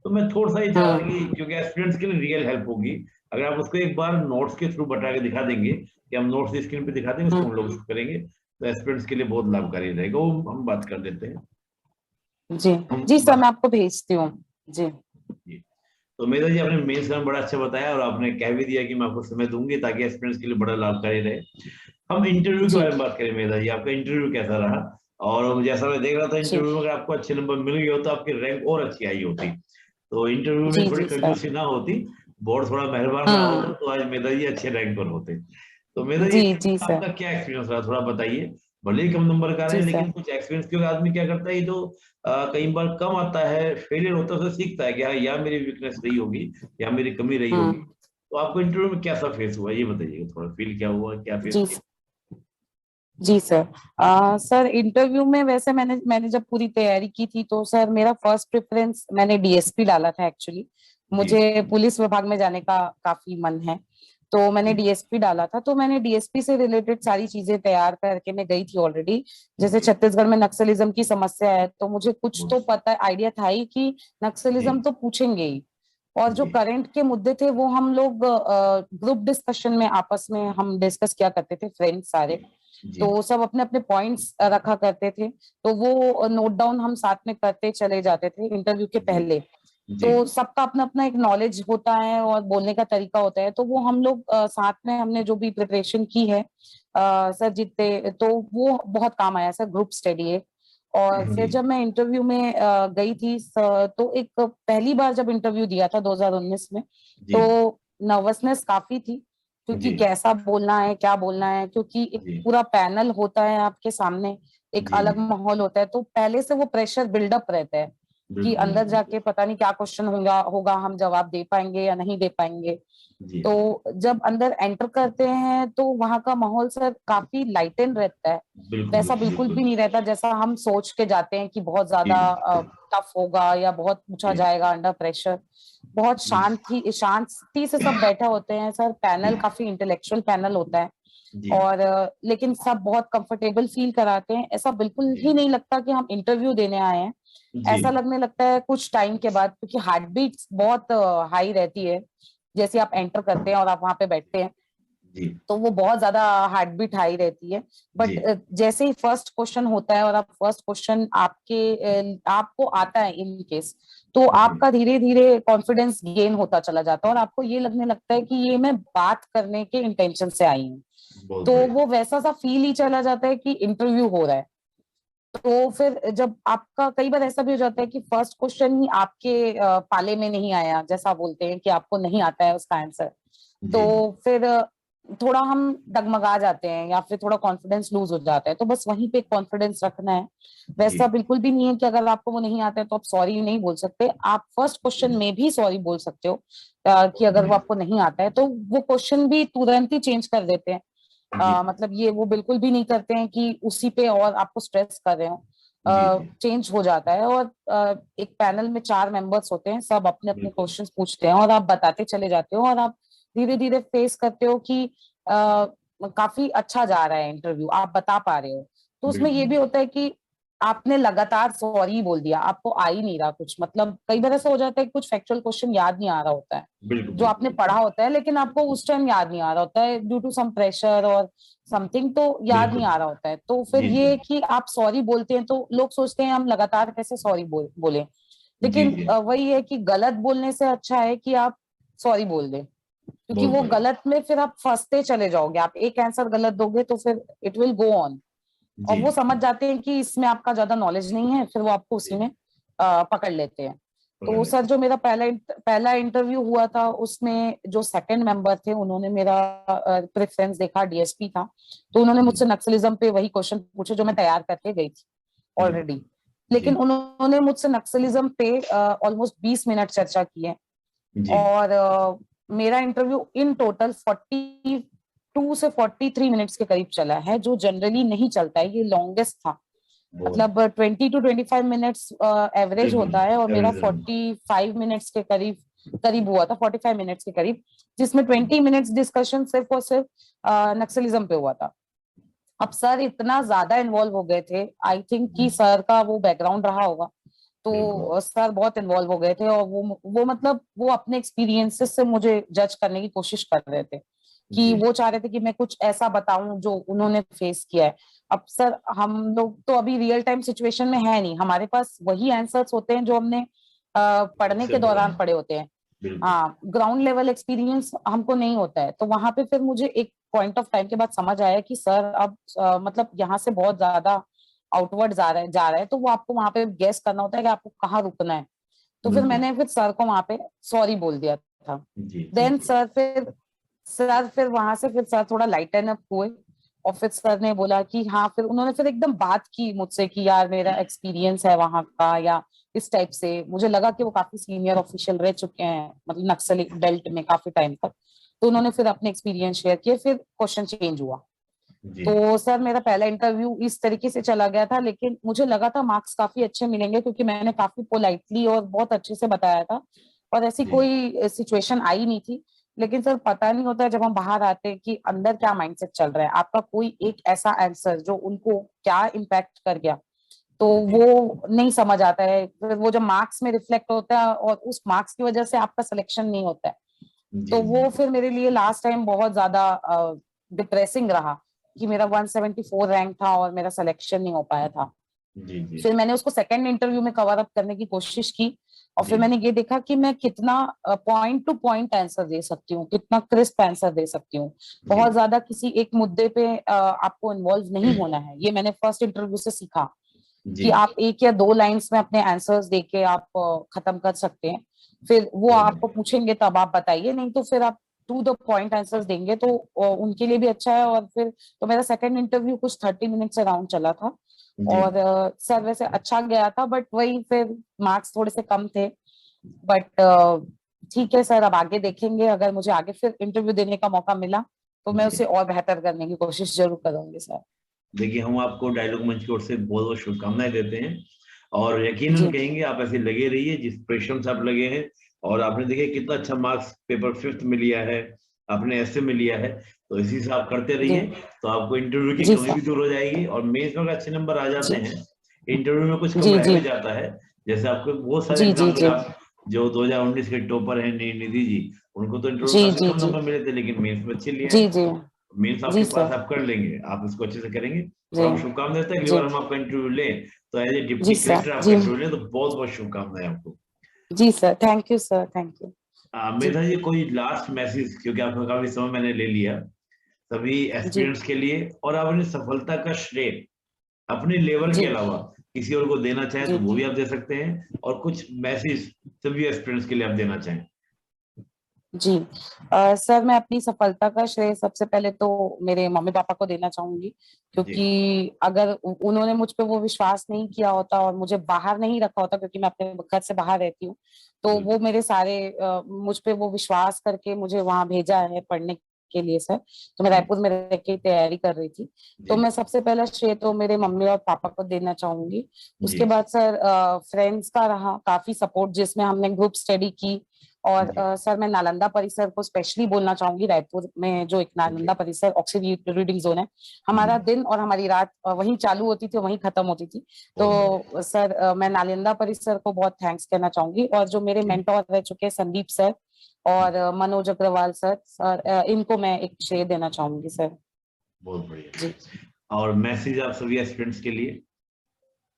तो मैं थोड़ा सा ही चाह रहा हाँ कि क्योंकि स्टूडेंट्स के लिए रियल हेल्प होगी, अगर आप उसको एक बार नोट्स के थ्रू बता के दिखा देंगे कि हम नोट्स स्क्रीन पे दिखा देंगे, उसको हाँ, हम लोग करेंगे, तो स्टूडेंट्स के लिए बहुत लाभकारी रहेगा। वो हम बात कर देते हैं। जी हम जी सर, बात मैं आपको भेजती हूँ। जी जी। तो मेरा जी आपने मेंस का बड़ा अच्छा बताया, और आपने कह भी दिया कि मैं आपको समय दूंगी ताकि स्टूडेंट्स के लिए बड़ा लाभकारी रहे। हम इंटरव्यू के जी बारे में बात करें। मेरा जी आपका इंटरव्यू कैसा रहा? और जैसा मैं देख रहा था जी इंटरव्यू में, अगर आपको अच्छे नंबर मिल गए हो तो आपकी रैंक और अच्छी आई होती। तो इंटरव्यू में जी थोड़ी जी सर। कंजूसी ना होती, बोर्ड थोड़ा मेहरबान रहा होता, हाँ तो आज मेरा जी अच्छे रैंक पर होते। तो मेरा ये जी जी सर। आपका क्या एक्सपीरियंस रहा, थोड़ा बताइए। भले ही कम नंबर का रहे, जी लेकिन सर। कुछ एक्सपीरियंस, क्योंकि आदमी क्या करता है, ये जो कई बार कम आता है, फेलियर होता है, उससे सीखता है कि हाँ, या मेरी वीकनेस रही होगी, या मेरी कमी रही होगी। हाँ तो आपको इंटरव्यू में कैसा फेस हुआ, ये बताइएगा थोड़ा, फील क्या हुआ, क्या फेस जी किया? जी सर। सर इंटरव्यू में वैसे मैंने मैंने जब पूरी तैयारी की थी, तो सर मेरा फर्स्ट प्रेफरेंस मैंने डीएसपी डाला था एक्चुअली। जी मुझे पुलिस विभाग में जाने का काफी मन है, तो मैंने जी डीएसपी डाला था। तो मैंने डीएसपी से रिलेटेड सारी चीजें तैयार करके मैं गई थी ऑलरेडी। जैसे जी छत्तीसगढ़ में नक्सलिज्म की समस्या है, तो मुझे कुछ बहुत तो पता आइडिया था ही कि जी नक्सलिज्म तो पूछेंगे ही। और जो जी करंट के मुद्दे थे वो हम लोग ग्रुप डिस्कशन में आपस में हम डिस्कस किया करते थे, फ्रेंड्स सारे। जी तो सब अपने अपने पॉइंट्स रखा करते थे, तो वो नोट डाउन हम साथ में करते चले जाते थे इंटरव्यू के जी पहले। जी तो सबका अपना अपना एक नॉलेज होता है और बोलने का तरीका होता है, तो वो हम लोग साथ में हमने जो भी प्रिपरेशन की है सर जितने, तो वो बहुत काम आया सर, ग्रुप स्टडी है। और फिर जी जब मैं इंटरव्यू में गई थी तो एक पहली बार जब इंटरव्यू दिया था 2019 में, जी तो नर्वसनेस काफी थी, क्योंकि जी कैसा बोलना है, क्या बोलना है, क्योंकि एक जी पूरा पैनल होता है आपके सामने, एक जी अलग माहौल होता है, तो पहले से वो प्रेशर बिल्डअप रहता है कि बिल्कुल अंदर बिल्कुल जाके पता नहीं क्या क्वेश्चन होगा, हम जवाब दे पाएंगे या नहीं दे पाएंगे। जी तो जब अंदर एंटर करते हैं तो वहां का माहौल सर काफी लाइटन रहता है। बिल्कुल वैसा बिल्कुल बिल्कुल बिल्कुल भी नहीं रहता जैसा हम सोच के जाते हैं कि बहुत जी ज्यादा टफ होगा या बहुत पूछा जी जाएगा अंडर प्रेशर। बहुत जी शांति से सब बैठे होते हैं सर, पैनल काफी इंटेलेक्चुअल पैनल होता है। जी और लेकिन सब बहुत कंफर्टेबल फील कराते हैं, ऐसा बिल्कुल जी ही नहीं लगता कि हम इंटरव्यू देने आए हैं। जी ऐसा लगने लगता है कुछ टाइम के बाद, क्योंकि हार्ट बीट बहुत हाई रहती है जैसे आप एंटर करते हैं और आप वहां पे बैठते हैं। जी तो वो बहुत ज्यादा हार्ट बीट हाई रहती है। बट जी जैसे ही फर्स्ट क्वेश्चन होता है और आप फर्स्ट क्वेश्चन आपको आता है इन केस, तो जी। आपका धीरे धीरे कॉन्फिडेंस गेन होता चला जाता है और आपको ये लगने लगता है कि ये मैं बात करने के इंटेंशन से आई हूँ। बहुत तो बढ़िया। वो वैसा सा फील ही चला जाता है कि इंटरव्यू हो रहा है। तो फिर जब आपका कई बार ऐसा भी हो जाता है कि फर्स्ट क्वेश्चन ही आपके पाले में नहीं आया, जैसा बोलते हैं कि आपको नहीं आता है उसका आंसर, तो जी जी फिर थोड़ा हम डगमगा जाते हैं या फिर थोड़ा कॉन्फिडेंस लूज हो जाता है। तो बस वहीं पे कॉन्फिडेंस रखना है। वैसा जी बिल्कुल भी नहीं है कि अगर आपको वो नहीं आता है तो आप सॉरी नहीं बोल सकते, आप फर्स्ट जी। क्वेश्चन में भी सॉरी बोल सकते हो। कि बहुत अगर वो बढ़िया। आपको नहीं आता है तो वो क्वेश्चन भी तुरंत ही चेंज कर देते हैं। जी मतलब ये वो बिल्कुल भी नहीं करते हैं कि उसी पे और आपको स्ट्रेस कर रहे हो। जी जी। चेंज हो जाता है। और एक पैनल में 4 मेंबर्स होते हैं, सब अपने अपने बिल्कुल। क्वेश्चंस पूछते हैं और आप बताते चले जाते हो और आप धीरे धीरे फेस करते हो कि काफी अच्छा जा रहा है इंटरव्यू, आप बता पा रहे हो। तो उसमें ये बिल्कुल भी होता है कि आपने लगातार सॉरी बोल दिया, आपको आ ही नहीं रहा कुछ, मतलब कई बार ऐसा हो जाता है कि कुछ फैक्चुअल क्वेश्चन याद नहीं आ रहा होता है बिल्कुल जो बिल्कुल आपने पढ़ा बिल्कुल होता है, लेकिन आपको उस टाइम याद नहीं आ रहा होता है ड्यू टू सम प्रेशर और समथिंग, तो याद नहीं बिल्कुल। आ रहा होता है। तो फिर जी जी ये कि आप सॉरी बोलते हैं तो लोग सोचते हैं हम लगातार कैसे सॉरी बोले। जी लेकिन जी। वही है कि गलत बोलने से अच्छा है कि आप सॉरी बोल दें, क्योंकि बहुत वो बढ़िया। गलत में फिर आप फंसते चले जाओगे। आप एक आंसर गलत दोगे तो फिर इट विल गो ऑन, और जी वो समझ जाते हैं कि इसमें आपका ज्यादा नॉलेज नहीं है, फिर वो आपको उसी जी। में पकड़ लेते हैं। पकड़ तो सर लेते जो मेरा पहला इंटरव्यू हुआ था उसमें जो सेकंड मेंबर थे उन्होंने मेरा प्रेफरेंस देखा, डीएसपी था, तो उन्होंने हैं। मुझसे नक्सलिज्म पे वही क्वेश्चन पूछे जो मैं तैयार करके गई थी ऑलरेडी। बिल्कुल। जी लेकिन उन्होंने मुझसे नक्सलिज्म पे ऑलमोस्ट 20 मिनट चर्चा की है। जी। और मेरा इंटरव्यू इन टोटल 42 से 43 मिनट्स के करीब चला है, जो जनरली नहीं चलता है, ये लॉन्गेस्ट था। बहुत। मतलब 20 to 25 मिनट्स एवरेज बिल्कुल। होता है और मेरा एवरेज। 45 मिनट्स के करीब करीब हुआ था, 45 मिनट्स के करीब, जिसमें 20 मिनट्स डिस्कशन सिर्फ और सिर्फ नक्सलिज्म पे हुआ था। अब सर इतना ज्यादा इन्वॉल्व हो गए थे, आई थिंक कि सर का वो बैकग्राउंड रहा होगा, बिल्कुल तो सर बहुत इन्वॉल्व हो गए थे और वो मतलब वो अपने एक्सपीरियंसेस से मुझे जज करने की कोशिश कर रहे थे, कि जी वो चाह रहे थे कि मैं कुछ ऐसा बताऊं जो उन्होंने फेस किया है। अब सर हम लोग तो अभी रियल टाइम सिचुएशन में है नहीं, हमारे पास वही आंसर्स होते हैं जो हमने बुक पढ़ने से के पढ़े दौरान हैं। पढ़े होते हैं। बिल्कुल। हाँ, ग्राउंड लेवल एक्सपीरियंस हमको नहीं होता है। तो वहां पे फिर मुझे एक पॉइंट ऑफ टाइम के बाद समझ आया कि सर अब मतलब यहाँ से बहुत ज्यादा आउटवर्ड जा रहा है, तो वो आपको वहां पे गेस करना होता है कि आपको कहाँ रुकना है। तो फिर बिल्कुल। मैंने फिर सर को वहां पे सॉरी बोल दिया था। जी जी देन जी। सर फिर वहां से फिर सर थोड़ा लाइटन अप हुए और फिर सर ने बोला कि हाँ, फिर उन्होंने फिर एकदम बात की मुझसे कि यार मेरा एक्सपीरियंस है वहां का, या इस टाइप से मुझे लगा कि वो काफी सीनियर ऑफिशियल रह चुके हैं, मतलब नक्सली बेल्ट में काफी टाइम तक। तो उन्होंने फिर अपने एक्सपीरियंस शेयर किए, फिर क्वेश्चन चेंज हुआ। जी तो सर मेरा पहला इंटरव्यू इस तरीके से चला गया था, लेकिन मुझे लगा था मार्क्स काफी अच्छे मिलेंगे क्योंकि मैंने काफी पोलाइटली और बहुत अच्छे से बताया था और ऐसी जी। कोई सिचुएशन आई नहीं थी। लेकिन सर पता नहीं होता है जब हम बाहर आते हैं कि अंदर क्या माइंडसेट चल रहा है, आपका कोई एक ऐसा आंसर जो उनको क्या इम्पैक्ट कर गया, तो जी वो नहीं समझ आता है। फिर वो जब मार्क्स में रिफ्लेक्ट होता है और उस मार्क्स की वजह से आपका सिलेक्शन नहीं होता है, जी तो जी। वो फिर मेरे लिए लास्ट टाइम बहुत ज्यादा डिप्रेसिंग रहा कि मेरा 174 रैंक था और मेरा सिलेक्शन नहीं हो पाया था। जी जी फिर मैंने उसको सेकंड इंटरव्यू में कवर अप करने की कोशिश की और जी। फिर मैंने ये देखा कि मैं कितना पॉइंट टू पॉइंट आंसर दे सकती हूँ, कितना क्रिस्प आंसर दे सकती हूँ। बहुत जी ज्यादा किसी एक मुद्दे पे आपको इन्वॉल्व नहीं होना है, ये मैंने फर्स्ट इंटरव्यू से सीखा जी कि आप 1 या 2 लाइंस में अपने आंसर्स देके आप खत्म कर सकते हैं। फिर वो बहुत आपको बढ़िया। पूछेंगे तब आप बताइए, नहीं तो फिर आप टू द पॉइंट आंसर्स देंगे तो उनके लिए भी अच्छा है। और फिर तो मेरा सेकंड इंटरव्यू कुछ 30 मिनट से अराउंड चला था जी और सर वैसे अच्छा गया था, बट वही फिर मार्क्स थोड़े से कम थे। बट ठीक है सर, अब आगे देखेंगे, अगर मुझे आगे फिर इंटरव्यू देने का मौका मिला तो मैं जी। उसे और बेहतर करने की कोशिश जरूर करूंगी सर। देखिए हम आपको डायलॉग मंच की ओर से बहुत बहुत शुभकामनाएं देते हैं और यकीनन जी कहेंगे आप ऐसे लगे रहिए जिस परिश्रम से आप लगे हैं। और आपने देखिए कितना अच्छा मार्क्स पेपर फिफ्थ में लिया है, आपने ऐसे में लिया है, तो इसी से आप करते जी रहिए। तो आपको इंटरव्यू की जी कमी भी सर। दूर हो जाएगी और मेंस में अगर अच्छे नंबर आ जाते जी हैं, इंटरव्यू में कुछ कम जी रह जी भी जाता है। जैसे आपको बहुत सारे जी जी एग्जाम्पल जी आप जो 2019 के टॉपर हैं निधि जी, उनको तो इंटरव्यू जी में काफी जी कम जी नंबर मिले थे, लेकिन मेंस में अच्छे लिए जी हैं। जी मेंस जी आपके पास, सर। आप कर लेंगे, आप इसको अच्छे से करेंगे। जी और हम शुभकामनाएं देते हैं अगली जी बार हम आपका इंटरव्यू लें तो एज ए जी डिप्टी सर। कलेक्टर आपका जी इंटरव्यू लें, तो बहुत बहुत शुभकामनाएं आपको। जी sir, thank you sir, thank you. जी मेधा जी, कोई लास्ट मैसेज, क्योंकि आपका काफी समय मैंने ले लिया, सभी जी एस्पिरेंट्स के लिए, और आप अपनी सफलता का श्रेय अपने लेवल के जी अलावा किसी और को देना चाहें जी तो वो जी भी आप दे सकते हैं, और कुछ मैसेज सभी एस्पिरेंट्स के लिए आप देना चाहें। जी। सर, मैं अपनी सफलता का श्रेय सबसे पहले तो मेरे मम्मी पापा को देना चाहूंगी, जी क्योंकि अगर उन्होंने मुझ पे वो विश्वास नहीं किया होता और मुझे बाहर नहीं रखा होता, क्योंकि मैं अपने घर से बाहर रहती हूँ, तो वो बिल्कुल। मेरे सारे मुझ पे वो विश्वास करके मुझे वहां भेजा है पढ़ने के लिए सर। तो मैं जी रायपुर में रह के तैयारी कर रही थी। तो जी मैं सबसे पहला श्रेय तो मेरे मम्मी और पापा को देना चाहूंगी। जी उसके बाद सर, फ्रेंड्स का रहा काफी सपोर्ट, जिसमें हमने ग्रुप स्टडी की। और जी। सर, मैं नालंदा परिसर को स्पेशली बोलना चाहूंगी। रायपुर में जो एक ओके। नालंदा परिसर ऑक्सीड रीडिंग जोन है, जी। हमारा दिन और हमारी रात वहीं चालू होती थी, वहीं खत्म होती थी। बहुत तो बढ़िया। सर, मैं नालंदा परिसर को बहुत थैंक्स कहना चाहूंगी। और जो मेरे जी मेंटोर रह चुके हैं, संदीप सर और जी। मनोज अग्रवाल सर, इनको मैं एक श्रेय देना चाहूंगी सर। बहुत बढ़िया। जी और मैसेज आप सभी एस्पिरेंट्स के लिए।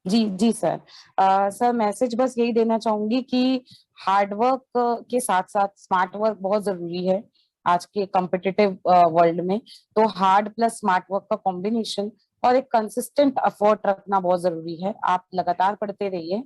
जी जी सर। सर, मैसेज बस यही देना चाहूंगी कि हार्डवर्क के साथ साथ स्मार्ट वर्क बहुत जरूरी है आज के कॉम्पिटिटिव वर्ल्ड में। तो हार्ड प्लस स्मार्ट वर्क का कॉम्बिनेशन और एक कंसिस्टेंट एफर्ट रखना बहुत जरूरी है। आप लगातार पढ़ते रहिए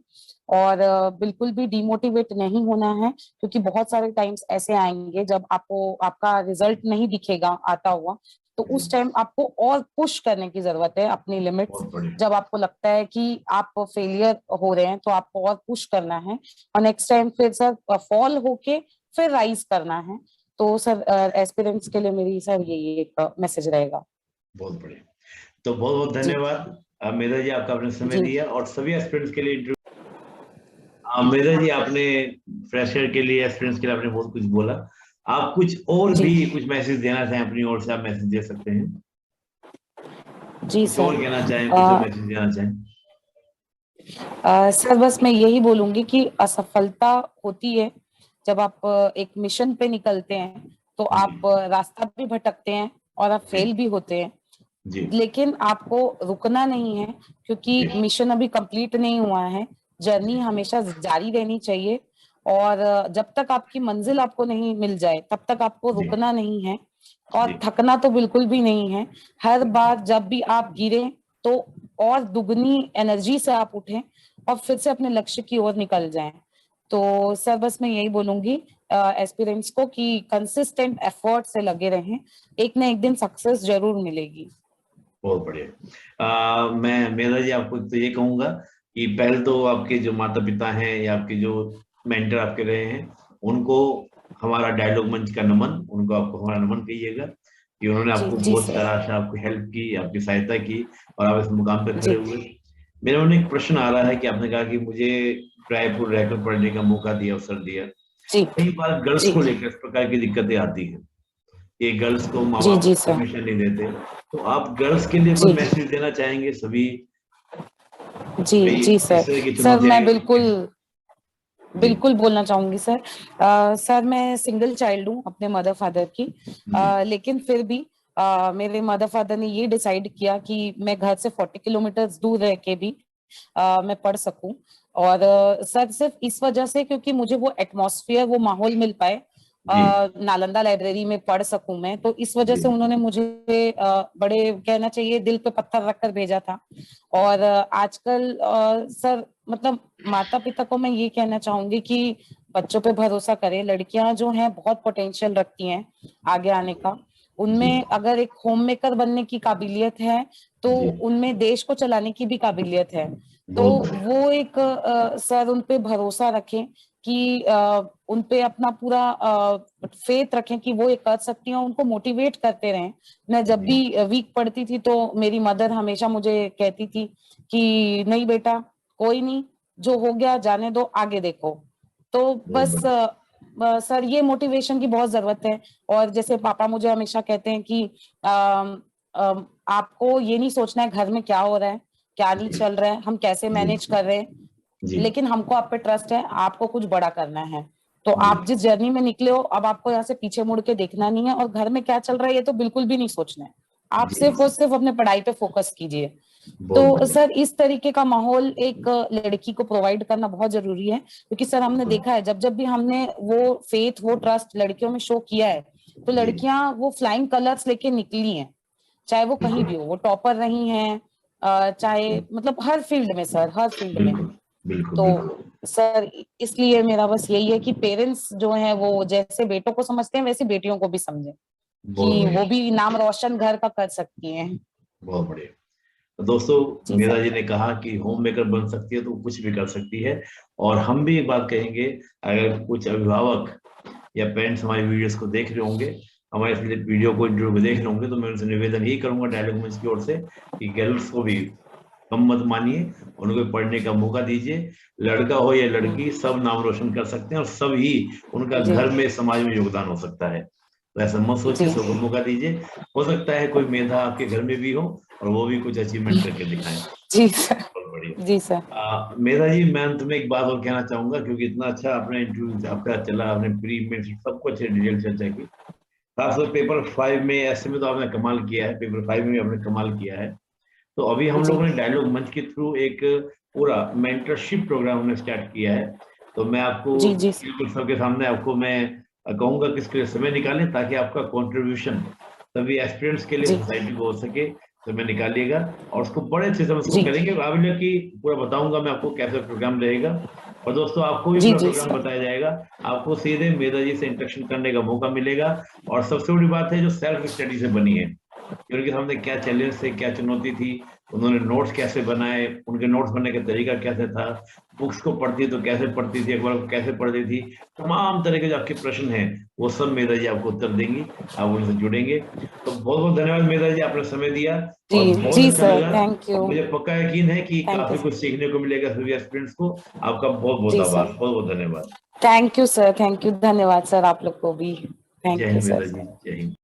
और बिल्कुल भी डिमोटिवेट नहीं होना है, क्योंकि बहुत सारे टाइम्स ऐसे आएंगे जब आपको आपका रिजल्ट नहीं दिखेगा आता हुआ। तो जी। उस टाइम आपको और पुश करने की जरूरत है अपनी लिमिट्स। बहुत बढ़िया। जब आपको लगता है कि आप फेलियर हो रहे हैं, तो आपको और पुश करना है और नेक्स्ट टाइम फिर सर फॉल होके फिर राइज करना है। तो सर, एस्पिरेंट्स के लिए मेरी सर यही एक मैसेज रहेगा। बहुत बढ़िया। तो बहुत बहुत जी धन्यवाद मेधा जी, आपका आपने समय जी दिया, और सभी एस्पिरेंट्स के लिए इंटरव्यू। मेधा जी, आपने फ्रेशर के लिए, एस्पिरेंट्स के लिए आपने बहुत कुछ बोला। आप कुछ और जी भी कुछ मैसेज देना चाहें अपनी ओर से, आप मैसेज दे सकते हैं। जी कुछ सर। और कहना चाहें, कुछ और अ, मैसेज देना चाहें। सर, बस मैं यही बोलूंगी कि असफलता होती है जब आप एक मिशन पे निकलते हैं, तो जी आप रास्ता भी भटकते हैं और आप जी फेल भी होते हैं। जी लेकिन आपको रुकना नहीं है, क्योंकि जी मिशन अभी कंप्लीट नहीं हुआ है। जर्नी जी हमेशा जारी रहनी चाहिए। और जब तक आपकी मंजिल आपको नहीं मिल जाए, तब तक आपको जी रुकना नहीं है जी। और थकना तो बिल्कुल भी नहीं है। हर बार जब भी आप गिरे, तो और दुगनी एनर्जी से आप उठें और फिर से अपने लक्ष्य की ओर निकल जाएं। तो सर, बस मैं यही बोलूंगी एस्पिरेंट्स को कि कंसिस्टेंट एफर्ट से लगे रहें, एक ना एक दिन सक्सेस जरूर मिलेगी। बहुत बढ़िया। मैं मेधा जी, आपको तो ये कहूंगा कि पहले तो आपके जो माता पिता हैं या आपके जो मेंटर आपके रहे हैं, उनको हमारा डायलॉग मंच का नमन, उनको आपको हमारा नमन कहिएगा कि उन्होंने जी आपको जी बहुत सर। तरह से आपकी हेल्प की, आपकी सहायता की, और आप इस मुकाम पे खड़े जी हुए। मेरे मन में एक प्रश्न आ रहा है कि आपने कहा कि मुझे रायपुर रहकर पढ़ने का मौका दिया, अवसर दिया। जी कई बार गर्ल्स जी को लेकर इस प्रकार की दिक्कतें आती हैं कि गर्ल्स को माँ जी बाप जी सर। परमिशन नहीं देते। तो आप गर्ल्स के लिए कोई जी मैसेज देना चाहेंगे सभी, जी भाई जी इस सर। तरह की सर, चुनौतियां मैं आएंगी तो बिल्कुल कैसे। जी बिल्कुल बोलना चाहूंगी सर। सर, मैं सिंगल चाइल्ड हूँ अपने मदर फादर की। जी लेकिन फिर भी मेरे मदर फादर ने ये डिसाइड किया कि मैं घर से 40 किलोमीटर दूर रह के भी मैं पढ़ सकूं। और सर, सिर्फ इस वजह से क्योंकि मुझे वो एटमॉस्फेयर, वो माहौल मिल पाए, जी नालंदा लाइब्रेरी में पढ़ सकूं मैं, तो इस वजह जी से उन्होंने मुझे बड़े कहना चाहिए दिल पे पत्थर रखकर भेजा था। और आजकल सर, मतलब माता पिता को मैं ये कहना चाहूंगी कि बच्चों पे भरोसा करें। लड़कियां जो हैं बहुत पोटेंशियल रखती हैं आगे आने का। जी उनमें अगर एक होम मेकर बनने की काबिलियत है, तो जी। उनमें देश को चलाने की भी काबिलियत है। तो बहुत बढ़िया। वो एक सर, उन पे भरोसा रखें कि उन पे अपना पूरा फेथ रखें कि वो ये कर सकती हैं, और उनको मोटिवेट करते रहें। मैं जब जी भी वीक पढ़ती थी, तो मेरी मदर हमेशा मुझे कहती थी कि नहीं बेटा, कोई नहीं, जो हो गया जाने दो, आगे देखो। तो बहुत बस बढ़िया। सर, ये मोटिवेशन की बहुत जरूरत है। और जैसे पापा मुझे हमेशा कहते हैं कि आपको ये नहीं सोचना है घर में क्या हो रहा है, क्या नहीं जी चल रहा है, हम कैसे जी मैनेज कर रहे हैं, जी। लेकिन हमको आप पे ट्रस्ट है, आपको कुछ बड़ा करना है। तो आप जिस जर्नी में निकले हो, अब आपको यहाँ से पीछे मुड़ के देखना नहीं है, और घर में क्या चल रहा है ये तो बिल्कुल भी नहीं सोचना है। आप सिर्फ और सिर्फ अपने पढ़ाई पे फोकस कीजिए। तो सर इस तरीके का माहौल एक लड़की को प्रोवाइड करना बहुत जरूरी है, क्योंकि सर हमने देखा है जब जब भी हमने वो फेथ, वो ट्रस्ट लड़कियों में शो किया है, तो लड़कियां वो फ्लाइंग कलर्स लेके निकली हैं, चाहे वो कहीं भी हो, वो टॉपर रही हैं, चाहे मतलब हर फील्ड में सर, हर फील्ड में। तो सर इसलिए मेरा बस यही है कि पेरेंट्स जो हैं वो जैसे बेटों को समझते हैं वैसे बेटियों को भी समझें कि वो भी नाम रोशन घर का कर सकती हैं। बहुत बढ़िया। तो दोस्तों, मेधा जी ने कहा कि होम मेकर बन सकती है तो कुछ भी कर सकती है। और हम भी एक बात कहेंगे, अगर कुछ अभिभावक या पेरेंट्स हमारी वीडियोस को देख रहे होंगे, हमारे वीडियो को इंटरव्यू को देख रहे होंगे, तो मैं उनसे निवेदन ही करूंगा डायलॉग मंच की ओर से कि गर्ल्स को भी कम मत मानिए, उनको पढ़ने का मौका दीजिए। लड़का हो या लड़की, सब नाम रोशन कर सकते हैं और सब ही उनका घर में, समाज में योगदान हो सकता है। तो ऐसा मत सोचिए, सबको मौका दीजिए। हो सकता है कोई मेधा आपके घर में भी हो और वो भी कुछ अचीवमेंट करके दिखाएं। जी सर। बहुत बढ़िया। जी सर। मेधा जी, मैं अंत में एक बात और कहना चाहूंगा, क्योंकि इतना अच्छा आपने इंटरव्यू आपका चला, आपने प्री में सब कुछ डिटेल चर्चा की। खासकर पेपर 5 में ऐसे में तो आपने कमाल किया है, पेपर 5 में आपने कमाल किया है। तो अभी हम लोगों ने डायलॉग मंच के थ्रू एक पूरा मेंटरशिप प्रोग्राम हमने स्टार्ट किया है। तो मैं आपको सबके सामने आपको मैं कहूंगा कि इसके लिए समय निकालें, ताकि आपका कंट्रीब्यूशन सभी एस्पिरेंट्स के लिए सोसाइटी को हो सके। समय निकालिएगा और उसको बड़े अच्छे से उसको करेंगे। आगे की पूरा बताऊंगा मैं आपको कैसे प्रोग्राम रहेगा। और दोस्तों, आपको भी पूरा प्रोग्राम बताया जाएगा। आपको सीधे मेधा जी से इंटरेक्शन करने का मौका मिलेगा। और सबसे बड़ी बात है, जो सेल्फ स्टडी से बनी है, उनके सामने क्या चैलेंज थे, क्या चुनौती थी, उन्होंने नोट्स कैसे बनाए, उनके नोट्स बनने का तरीका कैसे था, बुक्स को पढ़ती तो कैसे पढ़ती थी, अखबार को कैसे पढ़ती थी, तमाम तरह के जो आपके प्रश्न हैं वो सब मेधा जी आपको उत्तर देंगी, आप उनसे जुड़ेंगे। तो बहुत बहुत धन्यवाद मेधा जी, आपने समय दिया और बहुत अच्छा लगा। मुझे पक्का यकीन है कि काफी कुछ सीखने को मिलेगा सभी एस्पिरेंट्स को। आपका बहुत बहुत आभार, बहुत बहुत धन्यवाद। Thank you sir, thank you, धन्यवाद सर आप लोग को भी। Thank you sir. जय हिंद।